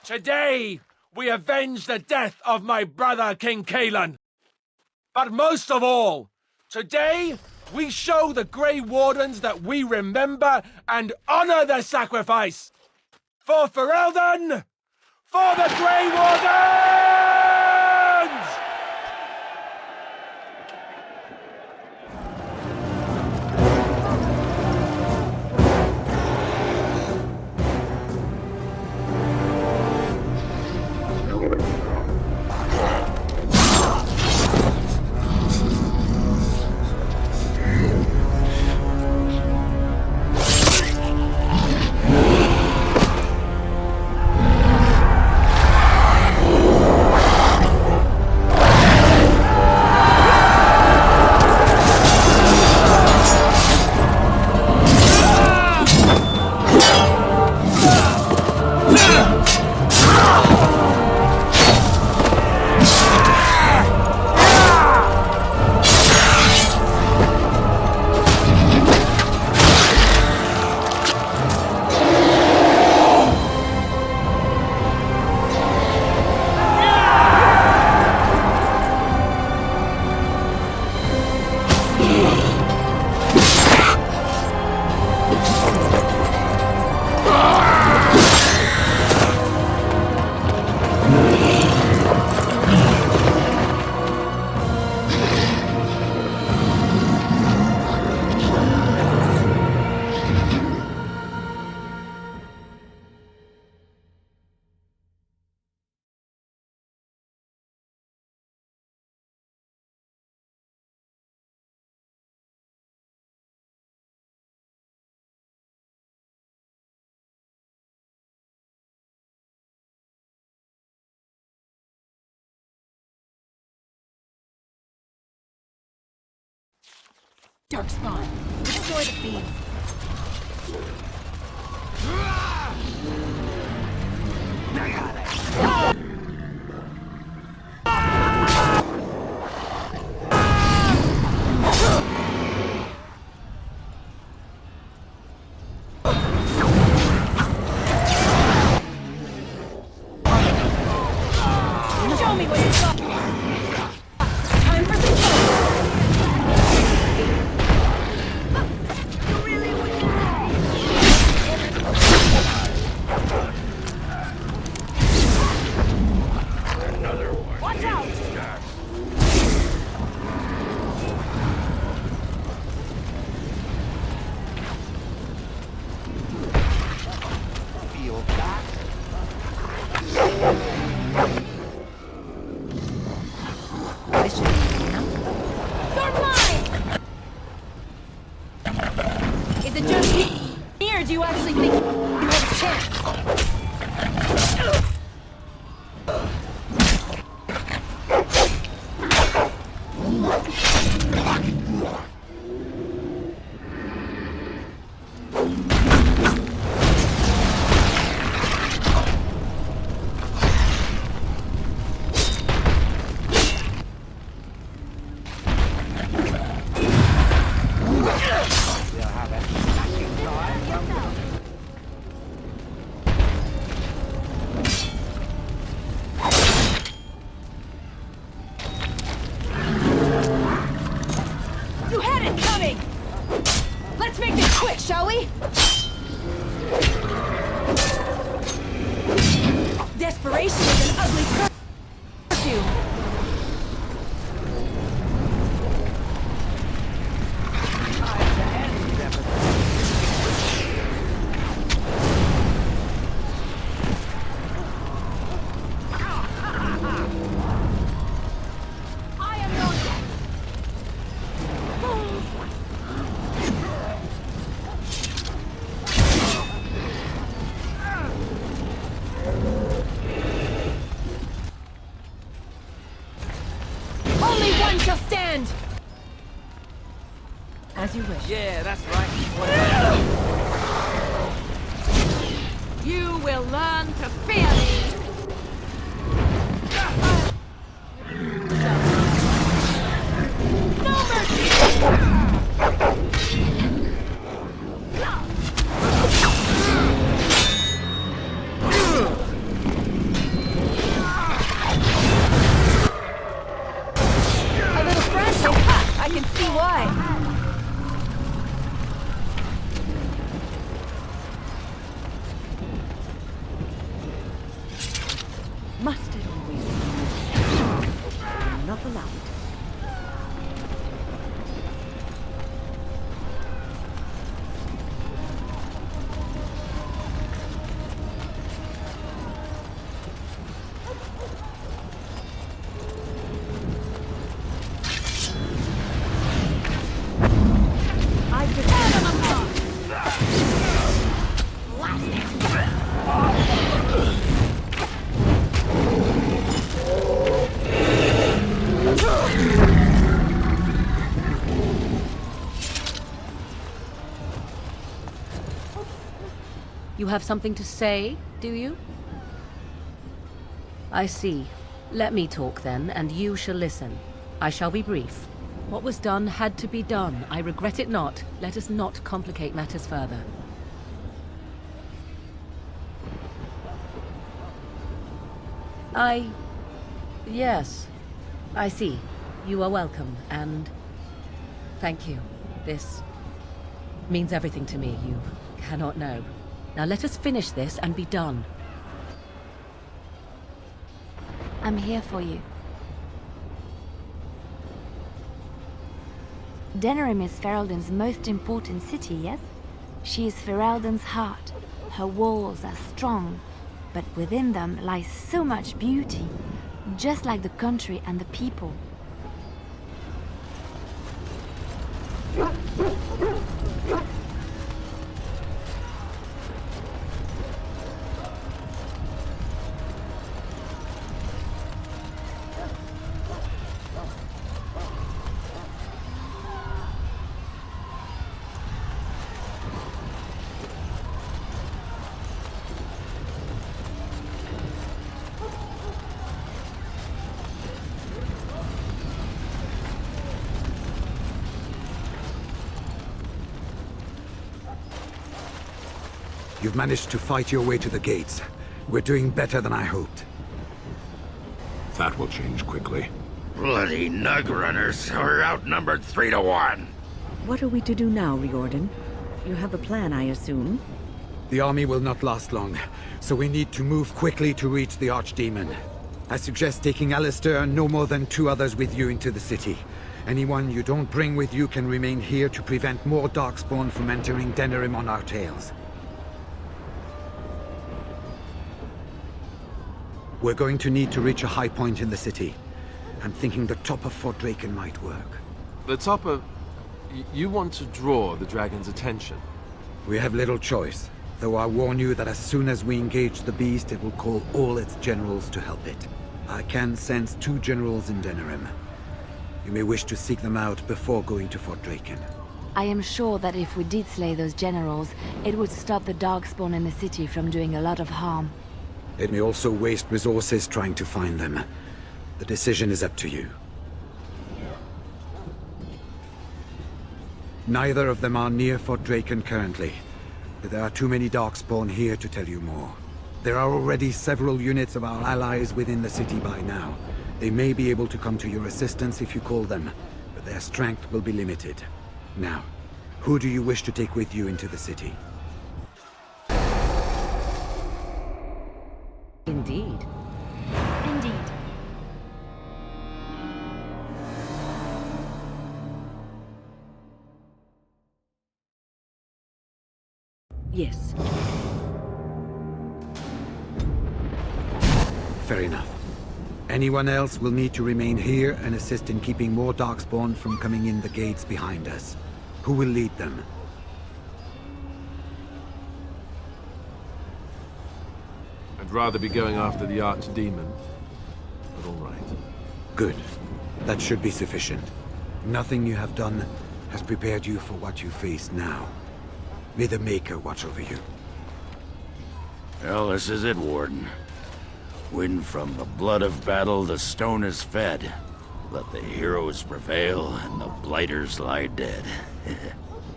Today, we avenge the death of my brother, King Cailan. But most of all, today, we show the Grey Wardens that we remember and honor their sacrifice. For Ferelden! For the Grey Wardens! Darkspawn, destroy the fiends. Show me what you got. Time for some Watch out! Feel that? This should be enough. You're mine! Is it just me, or do you actually think you have a chance? You had it coming! Let's make this quick, shall we? Desperation is an ugly perfume. I am your Only one shall stand! As you wish. Yeah, that's right. You will learn to fear me! No mercy! A little frantic? I can see why. Must it always be? I will not allow it. I defend them apart! You have something to say, do you? I see. Let me talk then, and you shall listen. I shall be brief. What was done had to be done. I regret it not. Let us not complicate matters further. Yes. I see. You are welcome, and... thank you. This means everything to me. You cannot know. Now let us finish this and be done. I'm here for you. Denerim is Ferelden's most important city, yes? She is Ferelden's heart. Her walls are strong, but within them lies so much beauty, just like the country and the people. You've managed to fight your way to the gates. We're doing better than I hoped. That will change quickly. Bloody nug runners. We're outnumbered 3 to 1. What are we to do now, Riordan? You have a plan, I assume? The army will not last long, so we need to move quickly to reach the Archdemon. I suggest taking Alistair and no more than 2 others with you into the city. Anyone you don't bring with you can remain here to prevent more Darkspawn from entering Denerim on our tails. We're going to need to reach a high point in the city. I'm thinking the top of Fort Draken might work. The top of... You want to draw the dragon's attention? We have little choice, though I warn you that as soon as we engage the beast, it will call all its generals to help it. I can sense 2 generals in Denerim. You may wish to seek them out before going to Fort Draken. I am sure that if we did slay those generals, it would stop the Darkspawn in the city from doing a lot of harm. It may also waste resources trying to find them. The decision is up to you. Neither of them are near Fort Draken currently, but there are too many Darkspawn here to tell you more. There are already several units of our allies within the city by now. They may be able to come to your assistance if you call them, but their strength will be limited. Now, who do you wish to take with you into the city? Indeed. Indeed. Yes. Fair enough. Anyone else will need to remain here and assist in keeping more Darkspawn from coming in the gates behind us. Who will lead them? I'd rather be going after the Archdemon, but all right. Good. That should be sufficient. Nothing you have done has prepared you for what you face now. May the Maker watch over you. Well, this is it, Warden. When from the blood of battle the stone is fed, let the heroes prevail and the blighters lie dead.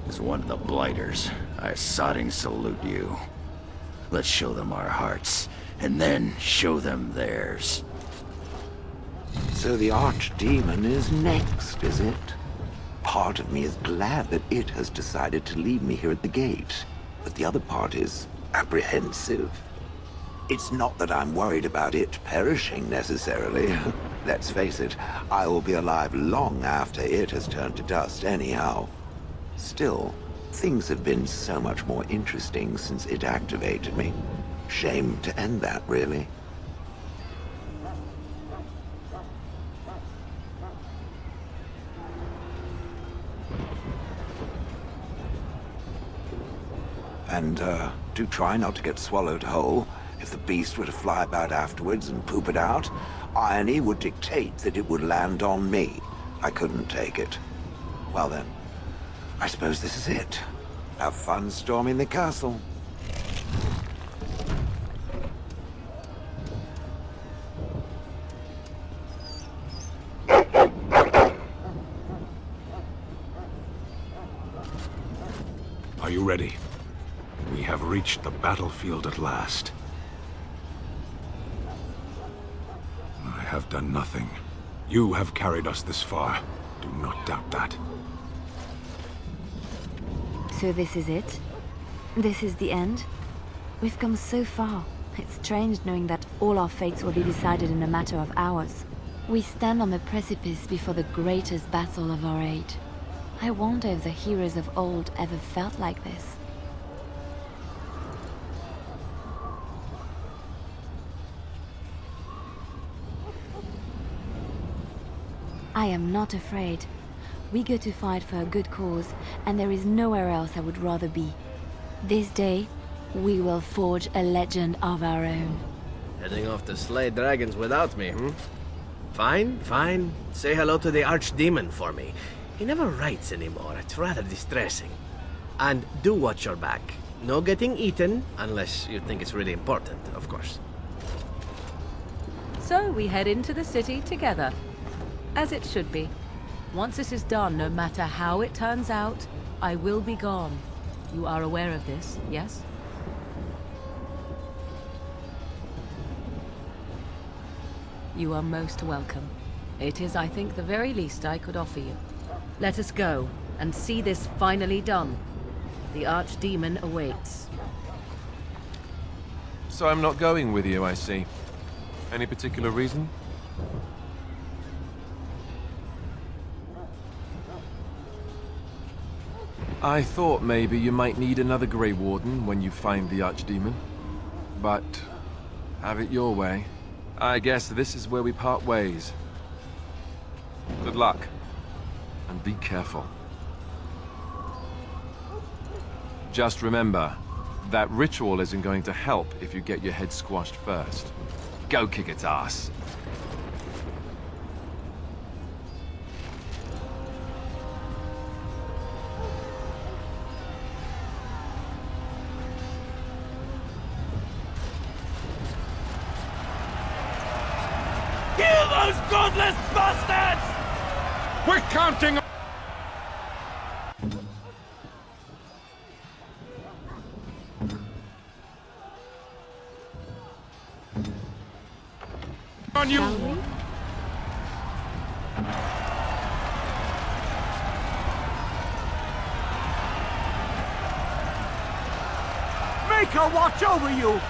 As one of the blighters, I sodding salute you. Let's show them our hearts, and then show them theirs. So the Archdemon is next, is it? Part of me is glad that it has decided to leave me here at the gate, but the other part is apprehensive. It's not that I'm worried about it perishing, necessarily. Let's face it, I will be alive long after it has turned to dust anyhow. Still, things have been so much more interesting since it activated me. Shame to end that, really. And, do try not to get swallowed whole. If the beast were to fly about afterwards and poop it out, irony would dictate that it would land on me. I couldn't take it. Well then, I suppose this is it. Have fun storming the castle. Are you ready? We have reached the battlefield at last. I have done nothing. You have carried us this far. Do not doubt that. So this is it? This is the end? We've come so far. It's strange knowing that all our fates will be decided in a matter of hours. We stand on the precipice before the greatest battle of our age. I wonder if the heroes of old ever felt like this. I am not afraid. We go to fight for a good cause, and there is nowhere else I would rather be. This day, we will forge a legend of our own. Heading off to slay dragons without me, hmm? Fine, fine. Say hello to the Archdemon for me. He never writes anymore. It's rather distressing. And do watch your back. No getting eaten, unless you think it's really important, of course. So we head into the city together. As it should be. Once this is done, no matter how it turns out, I will be gone. You are aware of this, yes? You are most welcome. It is, I think, the very least I could offer you. Let us go, and see this finally done. The Archdemon awaits. So I'm not going with you, I see. Any particular reason? I thought maybe you might need another Grey Warden when you find the Archdemon. But have it your way. I guess this is where we part ways. Good luck. And be careful. Just remember, that ritual isn't going to help if you get your head squashed first. Go kick its ass. Kill those godless bastards! We're counting on you! Make her watch over you!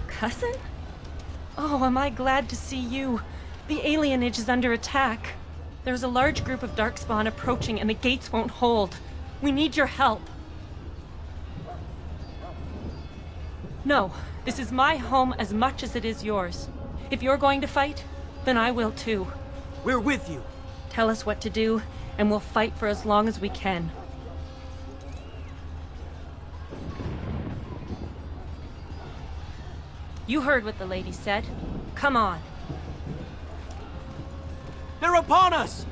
Cousin? Oh, am I glad to see you. The alienage is under attack. There's a large group of Darkspawn approaching and the gates won't hold. We need your help. No, this is my home as much as it is yours. If you're going to fight, then I will too. We're with you. Tell us what to do, and we'll fight for as long as we can. You heard what the lady said. Come on. They're upon us!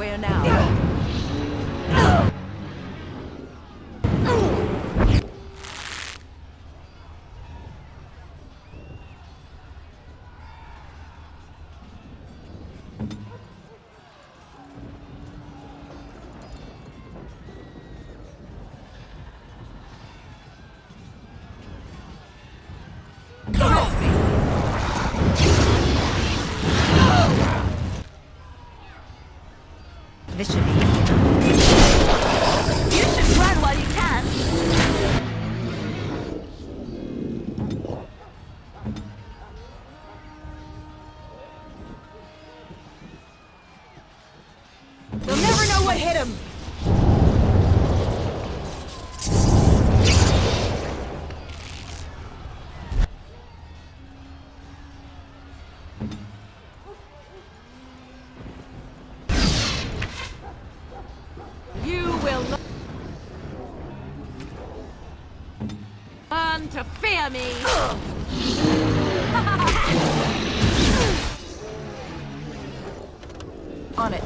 Where now? This should be easy enough. You should run while you can. They'll never know what hit him. Learn to fear me! On it.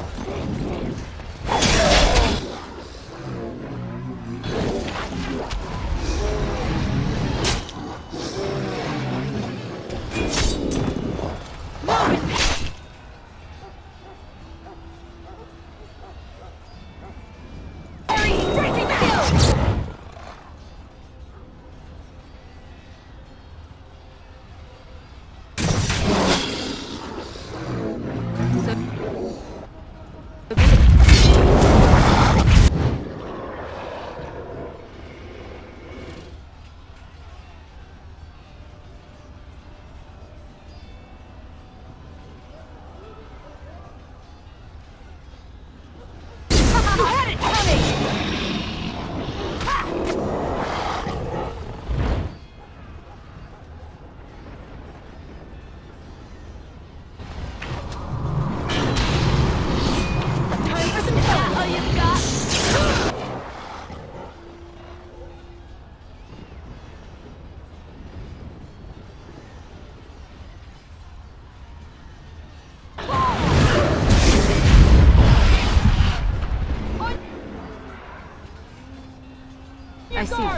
I see.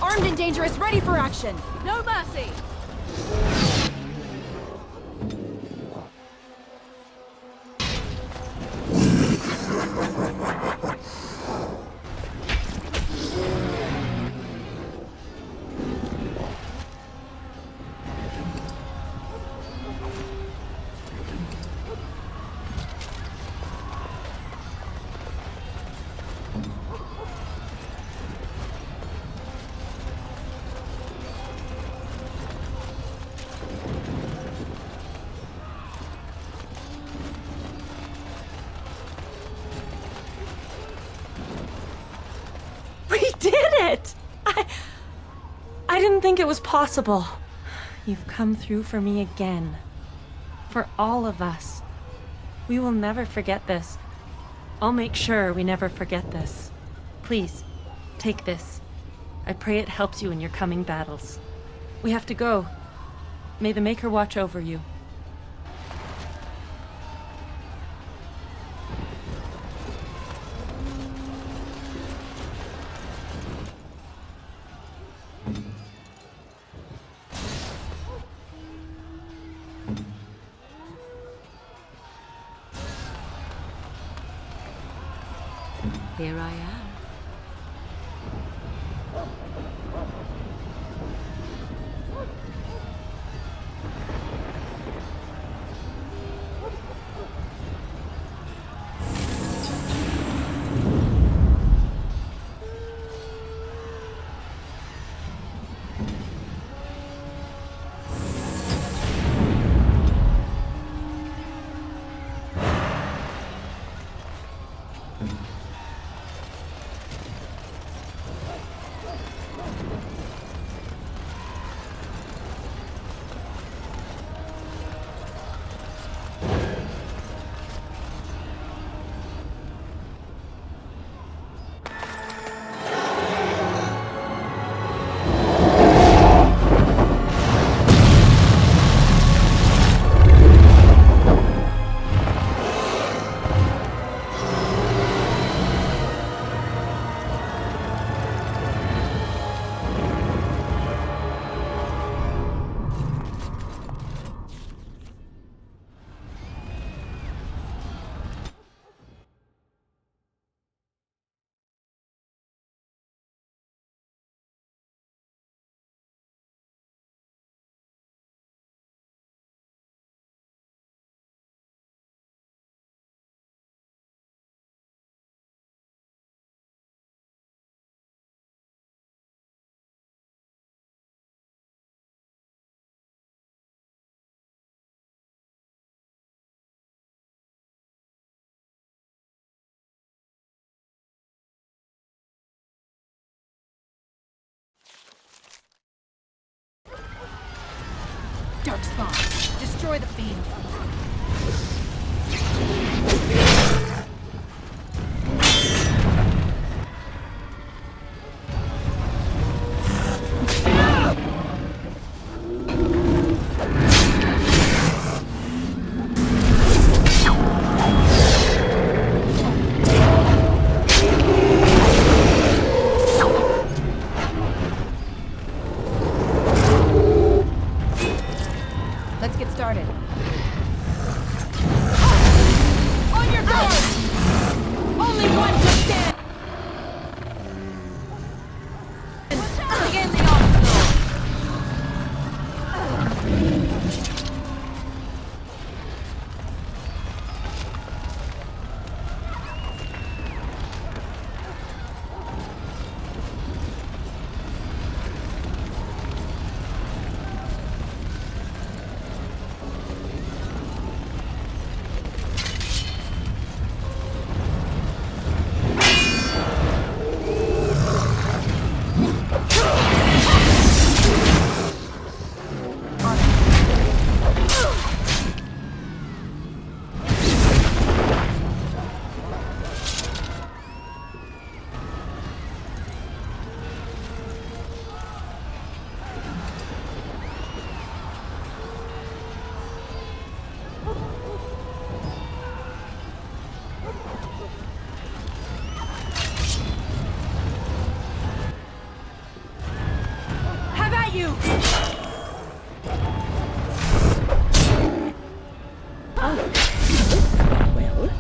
Armed and dangerous, ready for action. No mercy. I didn't think it was possible. You've come through for me again. For all of us. We will never forget this. I'll make sure we never forget this. Please, take this. I pray it helps you in your coming battles. We have to go. May the Maker watch over you. Here I am. Darkspawn, destroy the fiend. Let's get started. On your guard! Only one can stand! Begin the onslaught! Have at you! Well,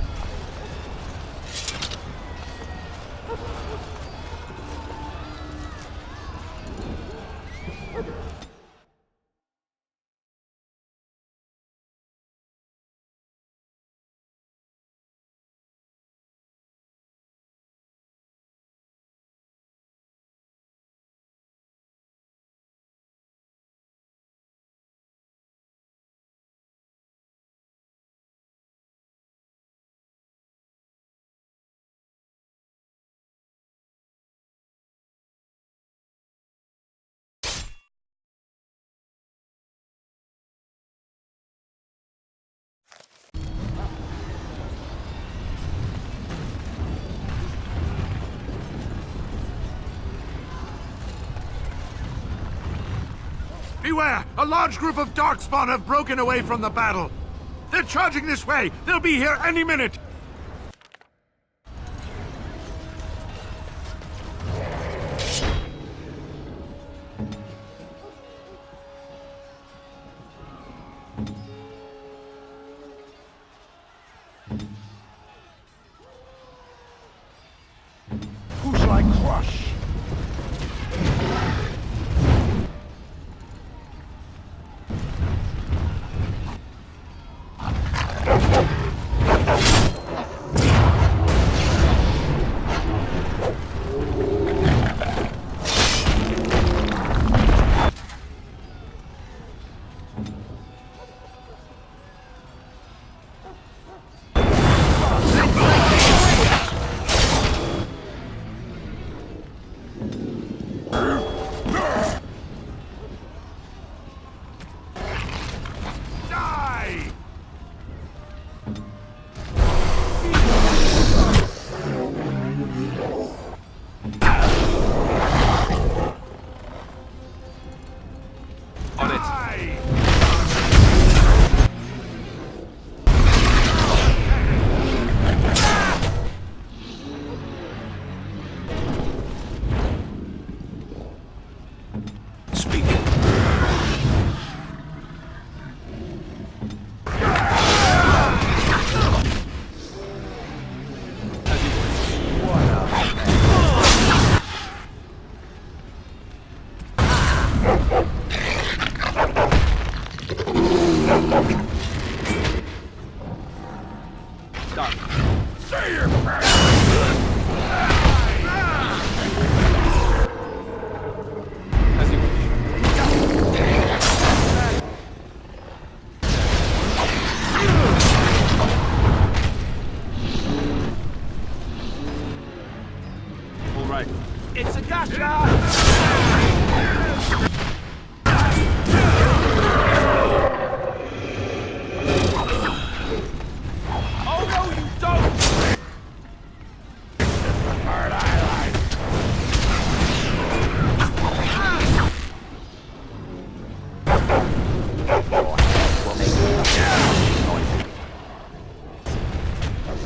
Beware! A large group of Darkspawn have broken away from the battle. They're charging this way. They'll be here any minute. Who shall I crush?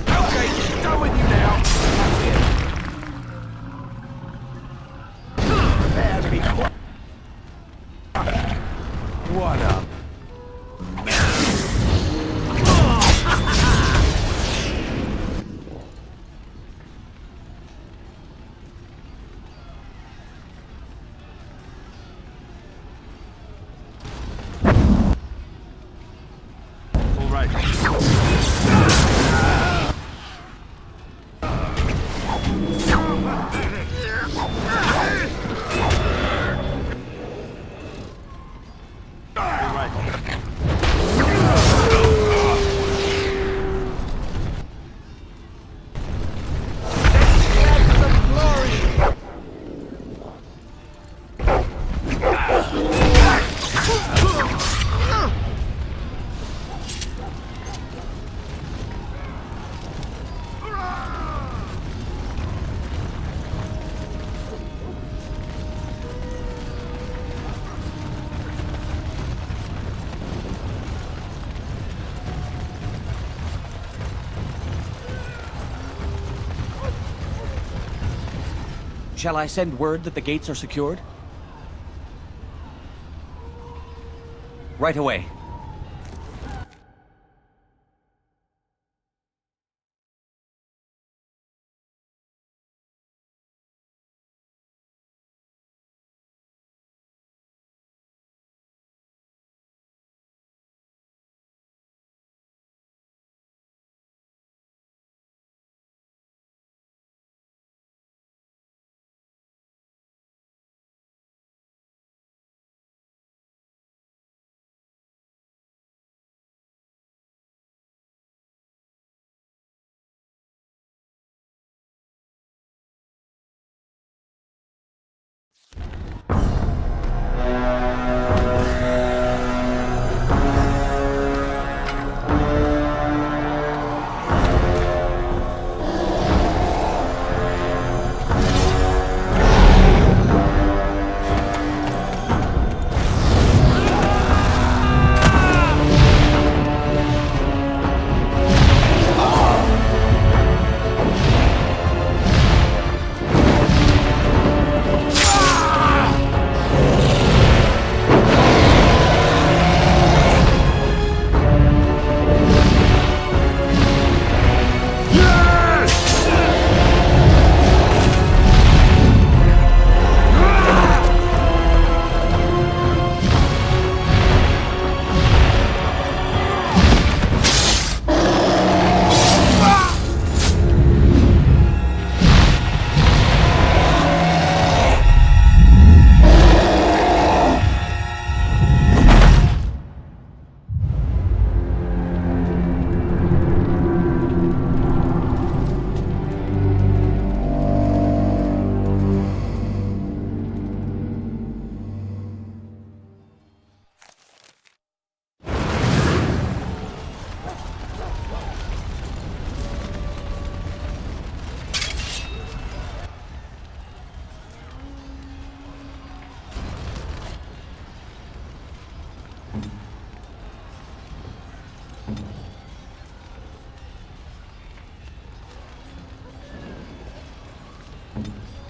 Okay, done with you now. That's it. What a... All right. Shall I send word that the gates are secured? Right away.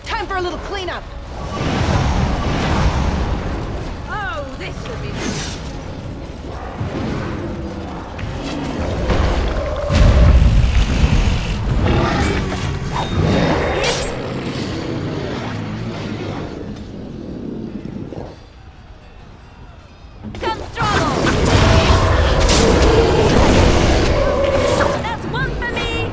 Time for a little cleanup. Oh, this will be nice. Come struggle. That's one for me.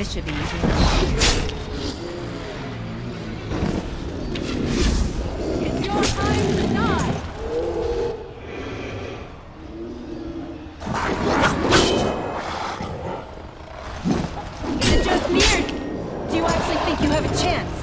This should be easy enough. It's your time to die! Is it just me, or do you actually think you have a chance?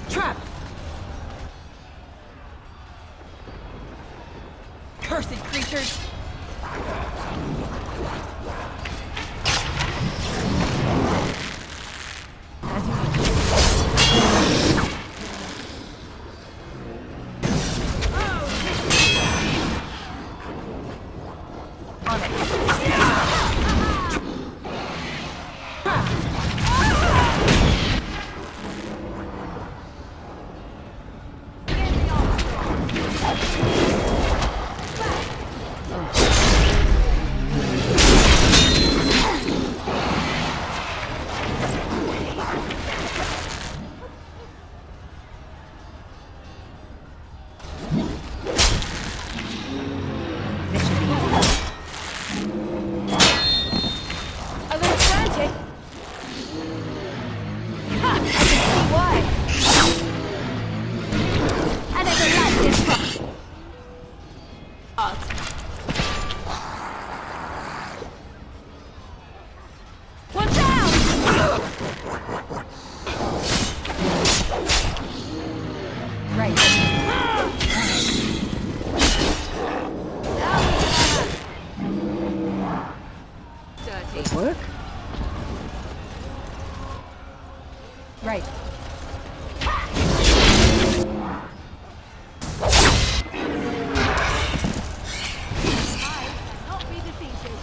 Trap! Cursed creatures! On it. A little frantic. Ha! I can see why. I never liked this part. Watch out! Right. Dirty. Work? Right. Not be defeated.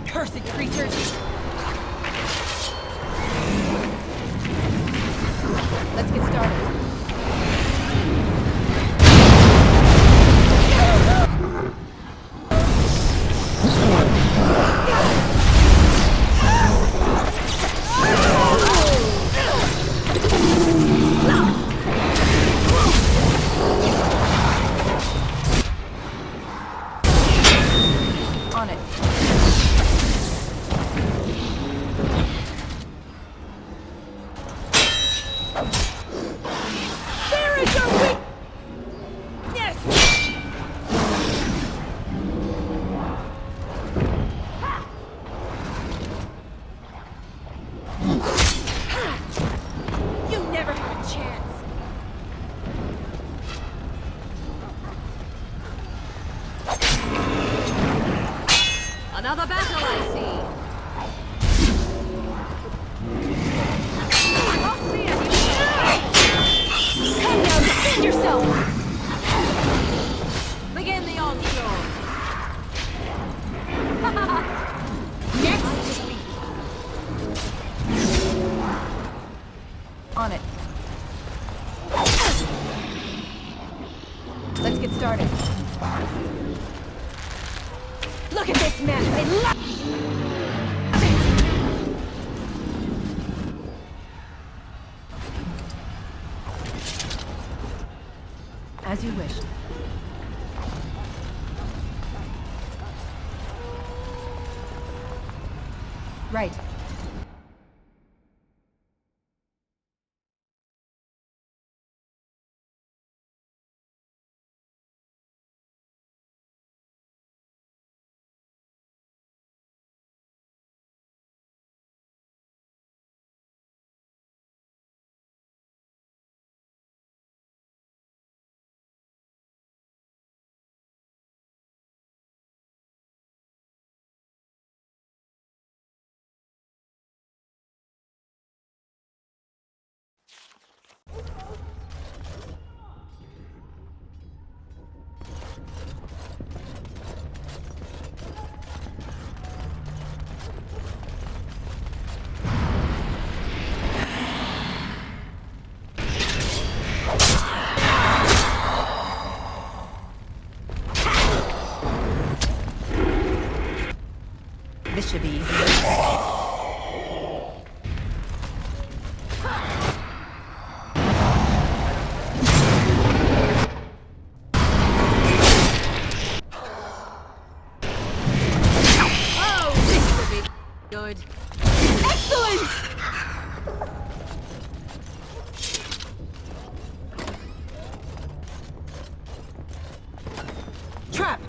Cursed creatures! Let's get started. On it. There is your weakness! You never had a chance! Another battle, I see. Come now, defend yourself! Begin the onslaught. Next! On it. Let's get started. Look at this mess! I love it! As you wish. Right. This should be easy. Oh, this would be good. Excellent! Trap!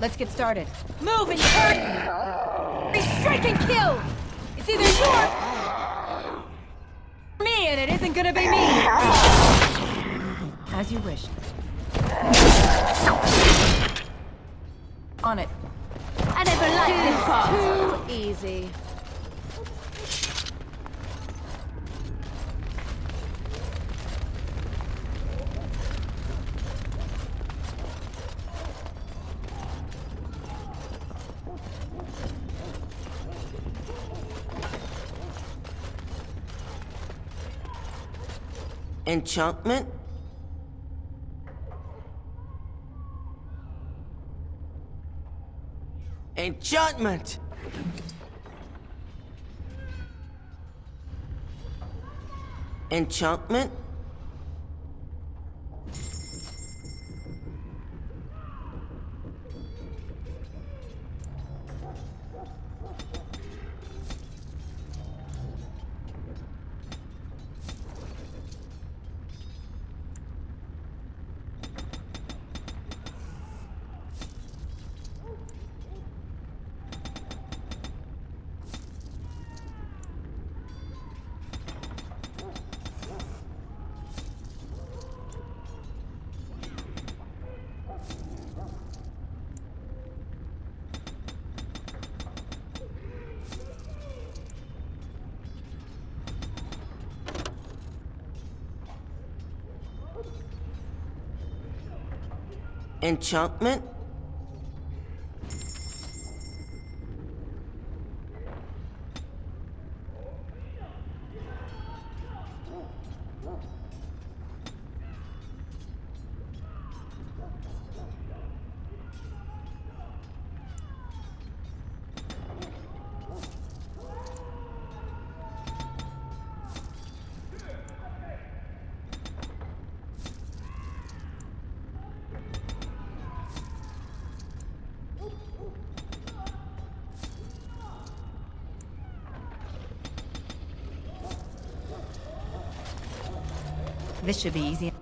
Let's get started. Move and turn! Strike and kill! It's either you or me, and it isn't gonna be me! As you wish. On it. I never liked this part. Too easy. Enchantment? Enchantment! Enchantment? Enchantment? This should be easy.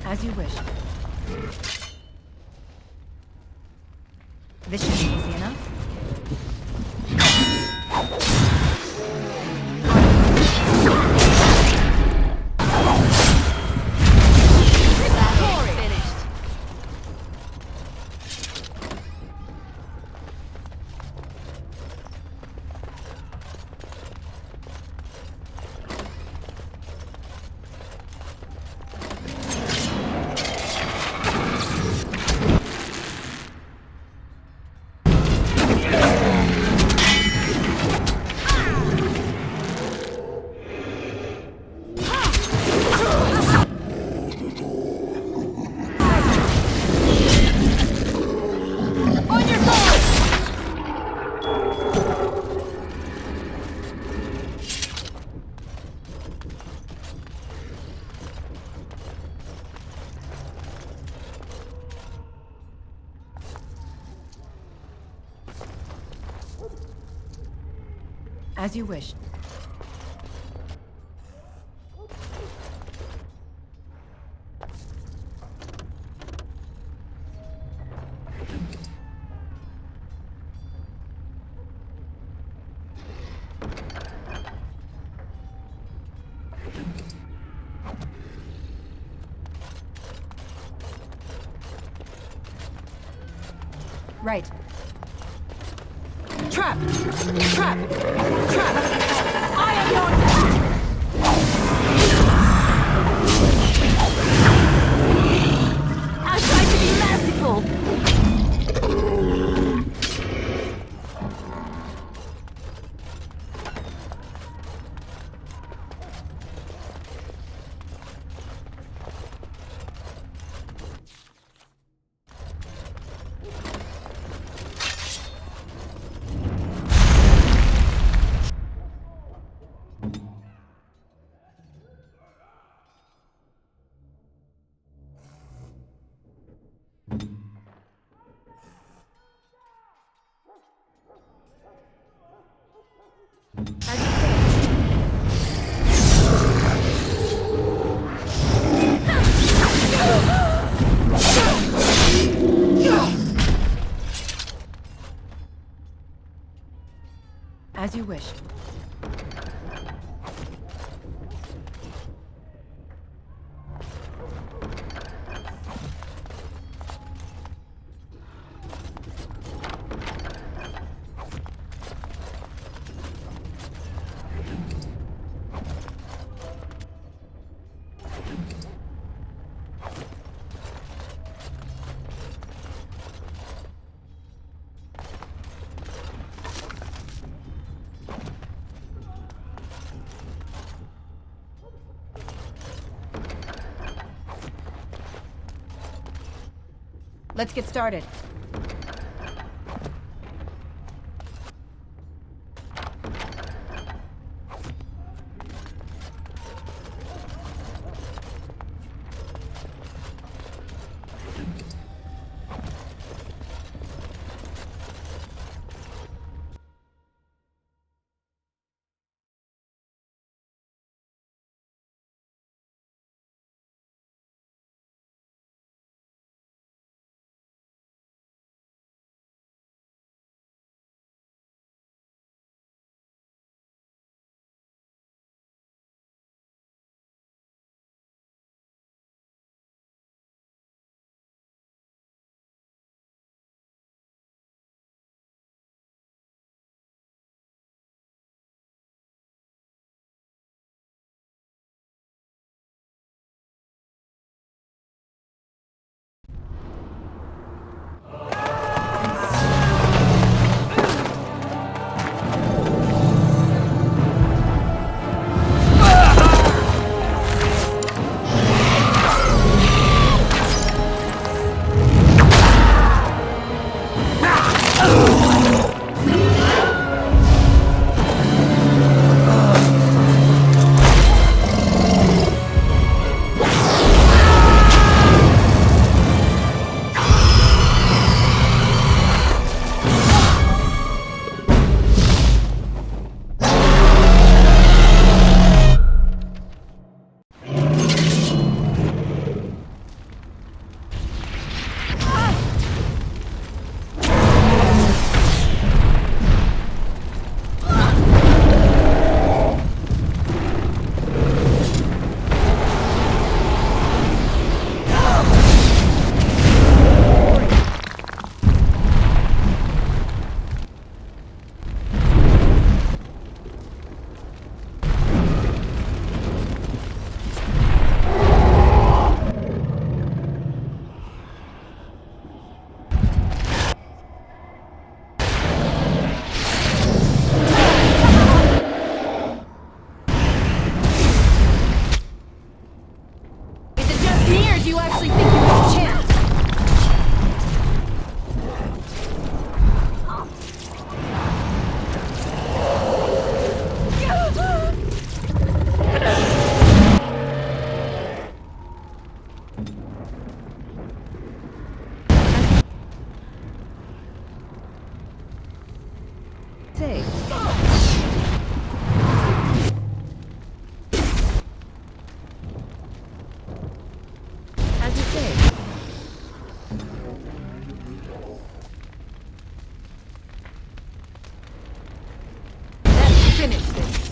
As you wish. This should be easy enough. As you wish. Right. Trap! Trap! Trap! I am your I tried to be merciful. As you wish. Let's get started. finish this.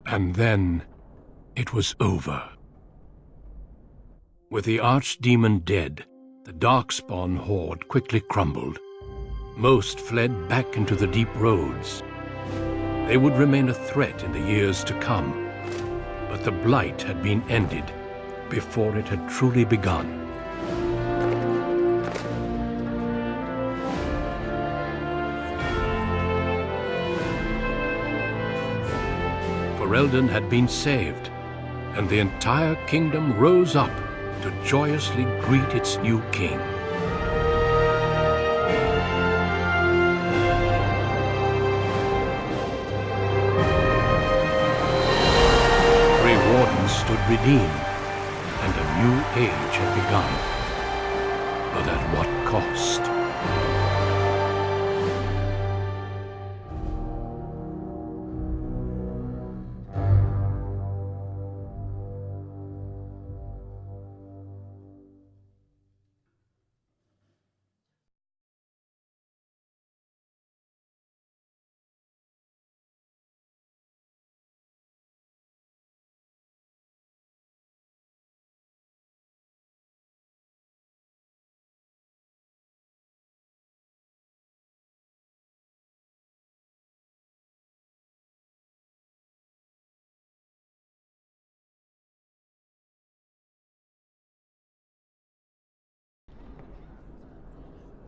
And then, it was over. With the Archdemon dead, the Darkspawn horde quickly crumbled. Most fled back into the deep roads. They would remain a threat in the years to come, but the Blight had been ended before it had truly begun. Ferelden had been saved, and the entire kingdom rose up to joyously greet its new king. Grey Warden stood redeemed, and a new age had begun. But at what cost?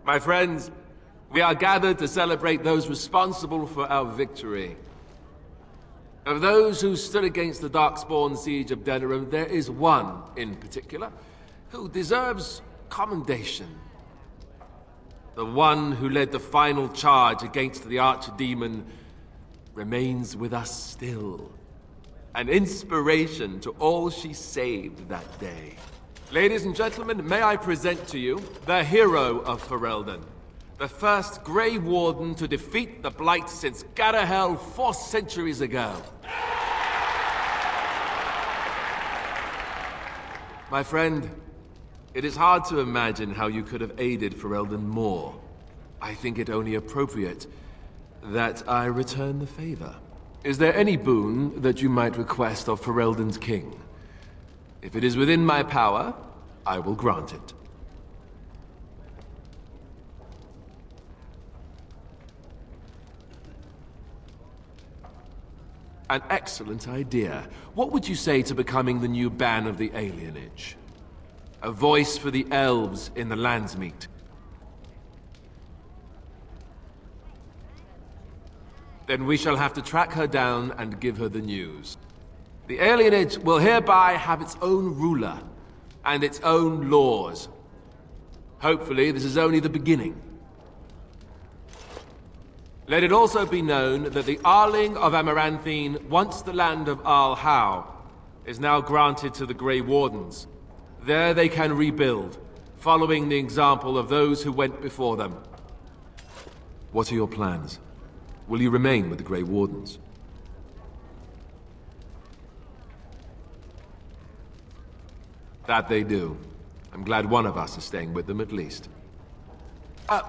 My friends, we are gathered to celebrate those responsible for our victory. Of those who stood against the Darkspawn siege of Denerim, there is one in particular who deserves commendation. The one who led the final charge against the Archdemon remains with us still. An inspiration to all she saved that day. Ladies and gentlemen, may I present to you the hero of Ferelden. The first Grey Warden to defeat the Blight since Garahel 4 centuries ago. My friend, it is hard to imagine how you could have aided Ferelden more. I think it only appropriate that I return the favor. Is there any boon that you might request of Ferelden's king? If it is within my power, I will grant it. An excellent idea. What would you say to becoming the new Ban of the Alienage? A voice for the elves in the Landsmeet. Then we shall have to track her down and give her the news. The Alienage will hereby have its own ruler and its own laws. Hopefully, this is only the beginning. Let it also be known that the Arling of Amaranthine, once the land of Arl Howe, is now granted to the Grey Wardens. There they can rebuild, following the example of those who went before them. What are your plans? Will you remain with the Grey Wardens? That they do. I'm glad one of us is staying with them at least.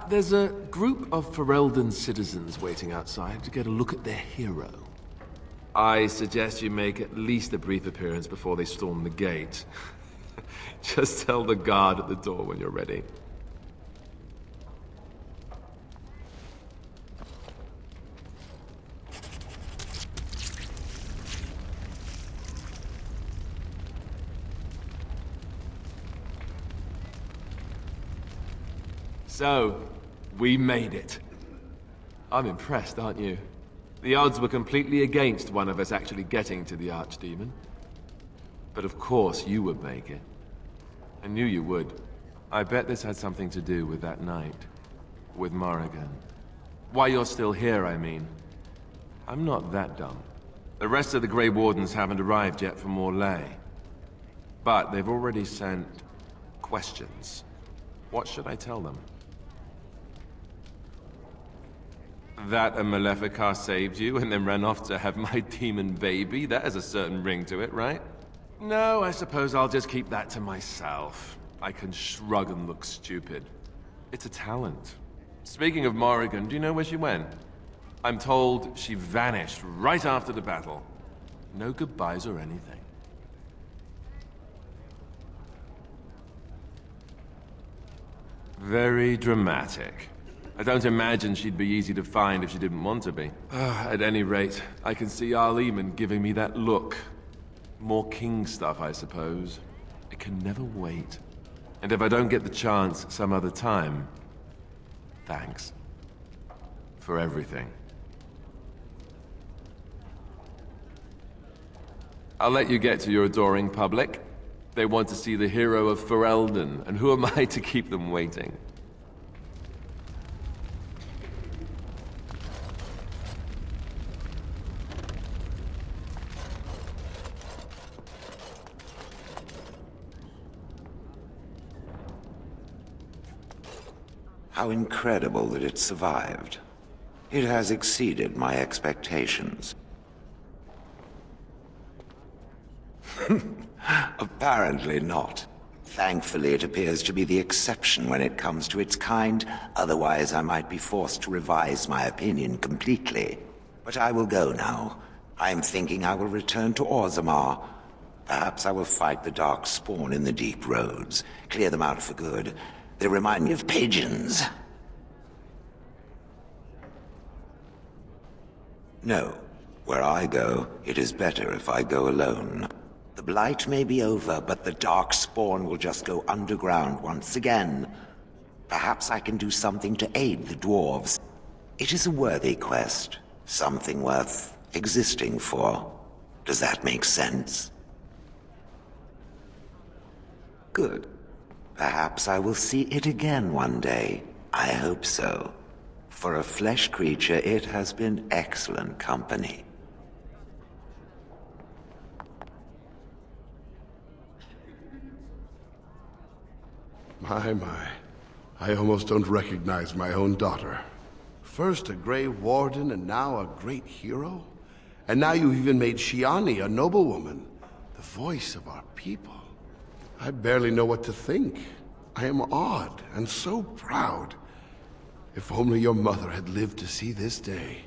There's a group of Ferelden citizens waiting outside to get a look at their hero. I suggest you make at least a brief appearance before they storm the gate. Just tell the guard at the door when you're ready. So, we made it. I'm impressed, aren't you? The odds were completely against one of us actually getting to the Archdemon. But of course you would make it. I knew you would. I bet this had something to do with that night. With Morrigan. Why you're still here, I mean. I'm not that dumb. The rest of the Grey Wardens haven't arrived yet from Morlaix. But they've already sent questions. What should I tell them? That a Maleficar saved you and then ran off to have my demon baby? That has a certain ring to it, right? No, I suppose I'll just keep that to myself. I can shrug and look stupid. It's a talent. Speaking of Morrigan, do you know where she went? I'm told she vanished right after the battle. No goodbyes or anything. Very dramatic. I don't imagine she'd be easy to find if she didn't want to be. At any rate, I can see Arleman giving me that look. More king stuff, I suppose. I can never wait. And if I don't get the chance some other time, thanks. For everything. I'll let you get to your adoring public. They want to see the hero of Ferelden, and who am I to keep them waiting? How incredible that it survived. It has exceeded my expectations. Apparently not. Thankfully, it appears to be the exception when it comes to its kind. Otherwise, I might be forced to revise my opinion completely. But I will go now. I'm thinking I will return to Orzammar. Perhaps I will fight the Darkspawn in the Deep Roads. Clear them out for good. They remind me of pigeons. No. Where I go, it is better if I go alone. The Blight may be over, but the Darkspawn will just go underground once again. Perhaps I can do something to aid the dwarves. It is a worthy quest. Something worth existing for. Does that make sense? Good. Perhaps I will see it again one day. I hope so. For a flesh creature, it has been excellent company. My. I almost don't recognize my own daughter. First a Grey Warden, and now a great hero? And now you've even made Shiani a noblewoman, the voice of our people. I barely know what to think. I am awed and so proud. If only your mother had lived to see this day.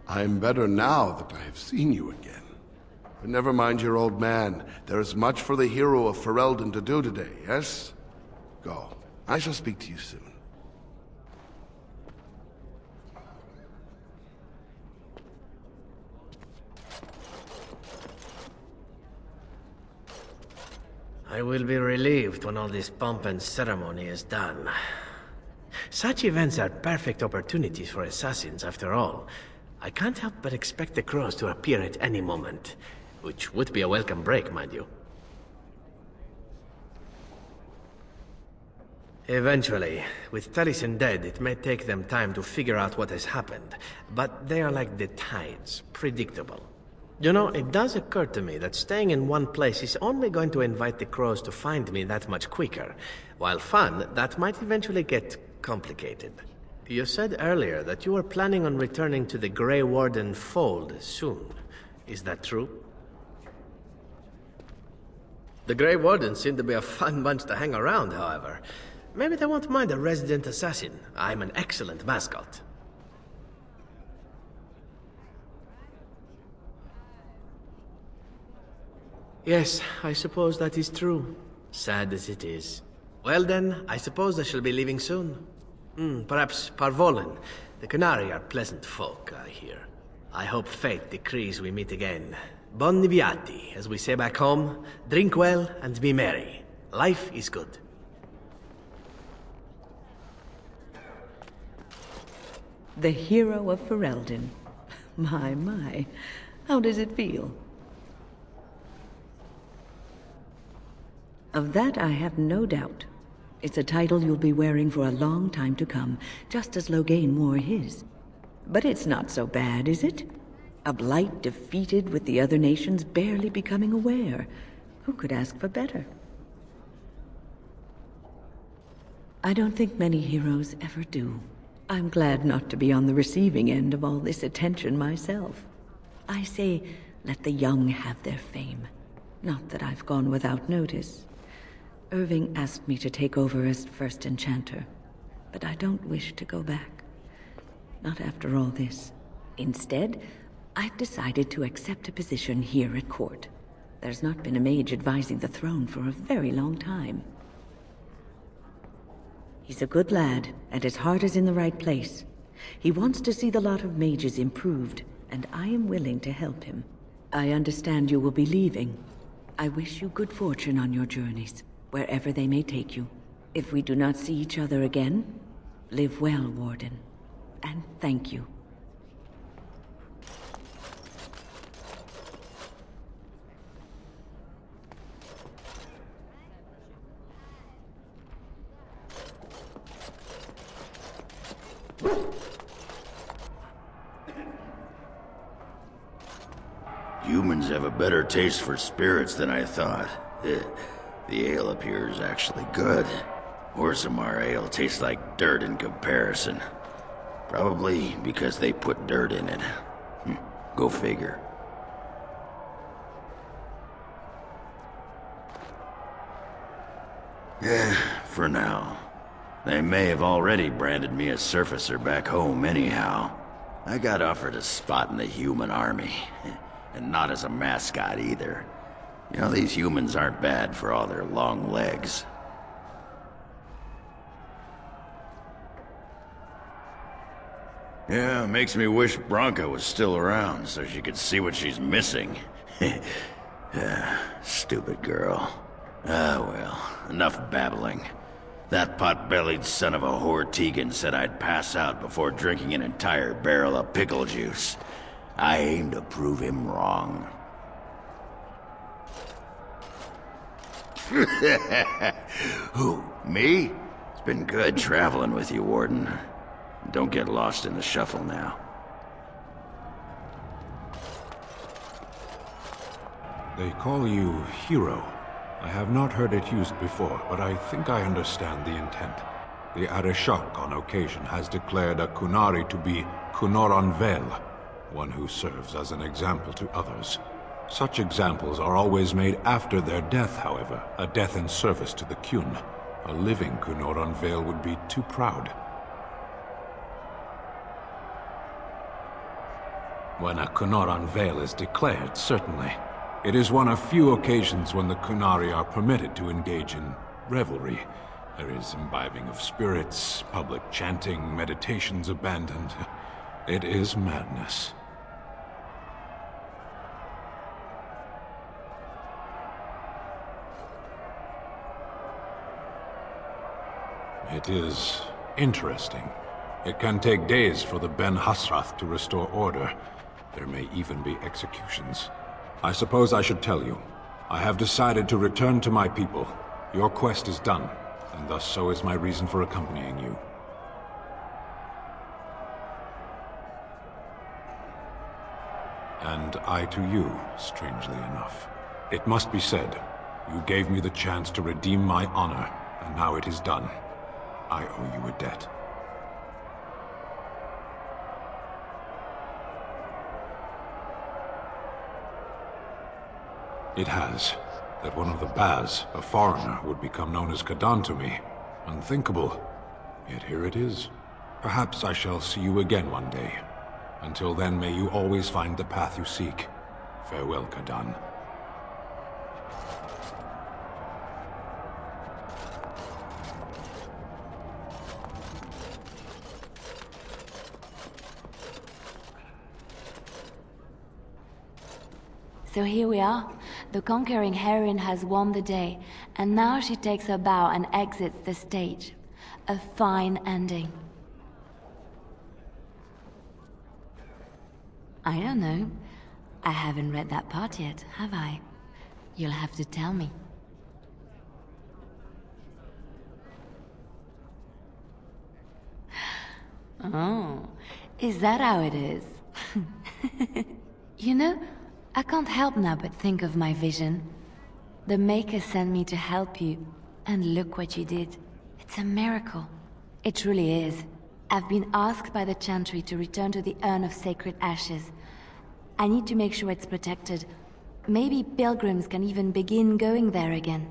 I'm better now that I have seen you again. But never mind your old man. There is much for the hero of Ferelden to do today, yes? Go. I shall speak to you soon. I will be relieved when all this pomp and ceremony is done. Such events are perfect opportunities for assassins, after all. I can't help but expect the crows to appear at any moment, which would be a welcome break, mind you. Eventually, with Taliesin dead, it may take them time to figure out what has happened, but they are like the tides, predictable. You know, it does occur to me that staying in one place is only going to invite the crows to find me that much quicker. While fun, that might eventually get complicated. You said earlier that you were planning on returning to the Grey Warden fold soon. Is that true? The Grey Wardens seem to be a fun bunch to hang around, however. Maybe they won't mind a resident assassin. I'm an excellent mascot. Yes, I suppose that is true. Sad as it is. Well then, I suppose I shall be leaving soon. Perhaps Parvolen. The Canary are pleasant folk, I hear. I hope fate decrees we meet again. Bon niviati, as we say back home. Drink well and be merry. Life is good. The hero of Ferelden. My. How does it feel? Of that I have no doubt. It's a title you'll be wearing for a long time to come, just as Loghain wore his. But it's not so bad, is it? A blight defeated with the other nations barely becoming aware. Who could ask for better? I don't think many heroes ever do. I'm glad not to be on the receiving end of all this attention myself. I say, let the young have their fame. Not that I've gone without notice. Irving asked me to take over as first enchanter, but I don't wish to go back. Not after all this. Instead, I've decided to accept a position here at court. There's not been a mage advising the throne for a very long time. He's a good lad, and his heart is in the right place. He wants to see the lot of mages improved, and I am willing to help him. I understand you will be leaving. I wish you good fortune on your journeys, wherever they may take you. If we do not see each other again, live well, Warden. And thank you. Humans have a better taste for spirits than I thought. The ale up here is actually good. Orzammar ale tastes like dirt in comparison. Probably because they put dirt in it. Go figure. For now. They may have already branded me a surfacer back home anyhow. I got offered a spot in the human army. And not as a mascot either. You know, these humans aren't bad for all their long legs. Yeah, makes me wish Branka was still around so she could see what she's missing. Stupid girl. Ah, well, enough babbling. That pot-bellied son of a whore Tegan said I'd pass out before drinking an entire barrel of pickle juice. I aim to prove him wrong. Who, me? It's been good traveling with you, Warden. Don't get lost in the shuffle now. They call you Hero. I have not heard it used before, but I think I understand the intent. The Arishok on occasion has declared a Kunari to be Kunoran Vel, one who serves as an example to others. Such examples are always made after their death, however, a death in service to the Kyun. A living Kunoran Vel would be too proud. When a Kunoran Vel is declared, certainly. It is one of few occasions when the Kunari are permitted to engage in revelry. There is imbibing of spirits, public chanting, meditations abandoned. It is madness. It is interesting. It can take days for the Ben Hasrath to restore order. There may even be executions. I suppose I should tell you. I have decided to return to my people. Your quest is done, and thus so is my reason for accompanying you. And I to you, strangely enough. It must be said, you gave me the chance to redeem my honor, and now it is done. I owe you a debt. It has. That one of the Baz, a foreigner, would become known as Kadan to me. Unthinkable. Yet here it is. Perhaps I shall see you again one day. Until then, may you always find the path you seek. Farewell, Kadan. So here we are. The conquering heroine has won the day, and now she takes her bow and exits the stage. A fine ending. I don't know. I haven't read that part yet, have I? You'll have to tell me. Oh, is that how it is? You know, I can't help now but think of my vision. The Maker sent me to help you, and look what you did. It's a miracle. It truly is. I've been asked by the Chantry to return to the Urn of Sacred Ashes. I need to make sure it's protected. Maybe pilgrims can even begin going there again.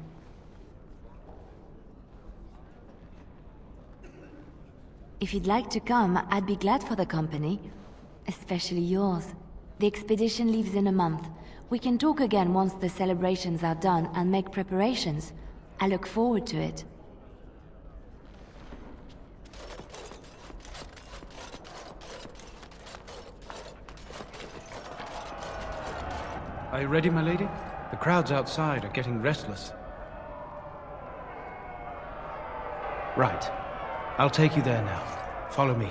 If you'd like to come, I'd be glad for the company. Especially yours. The expedition leaves in a month. We can talk again once the celebrations are done and make preparations. I look forward to it. Are you ready, my lady? The crowds outside are getting restless. Right. I'll take you there now. Follow me.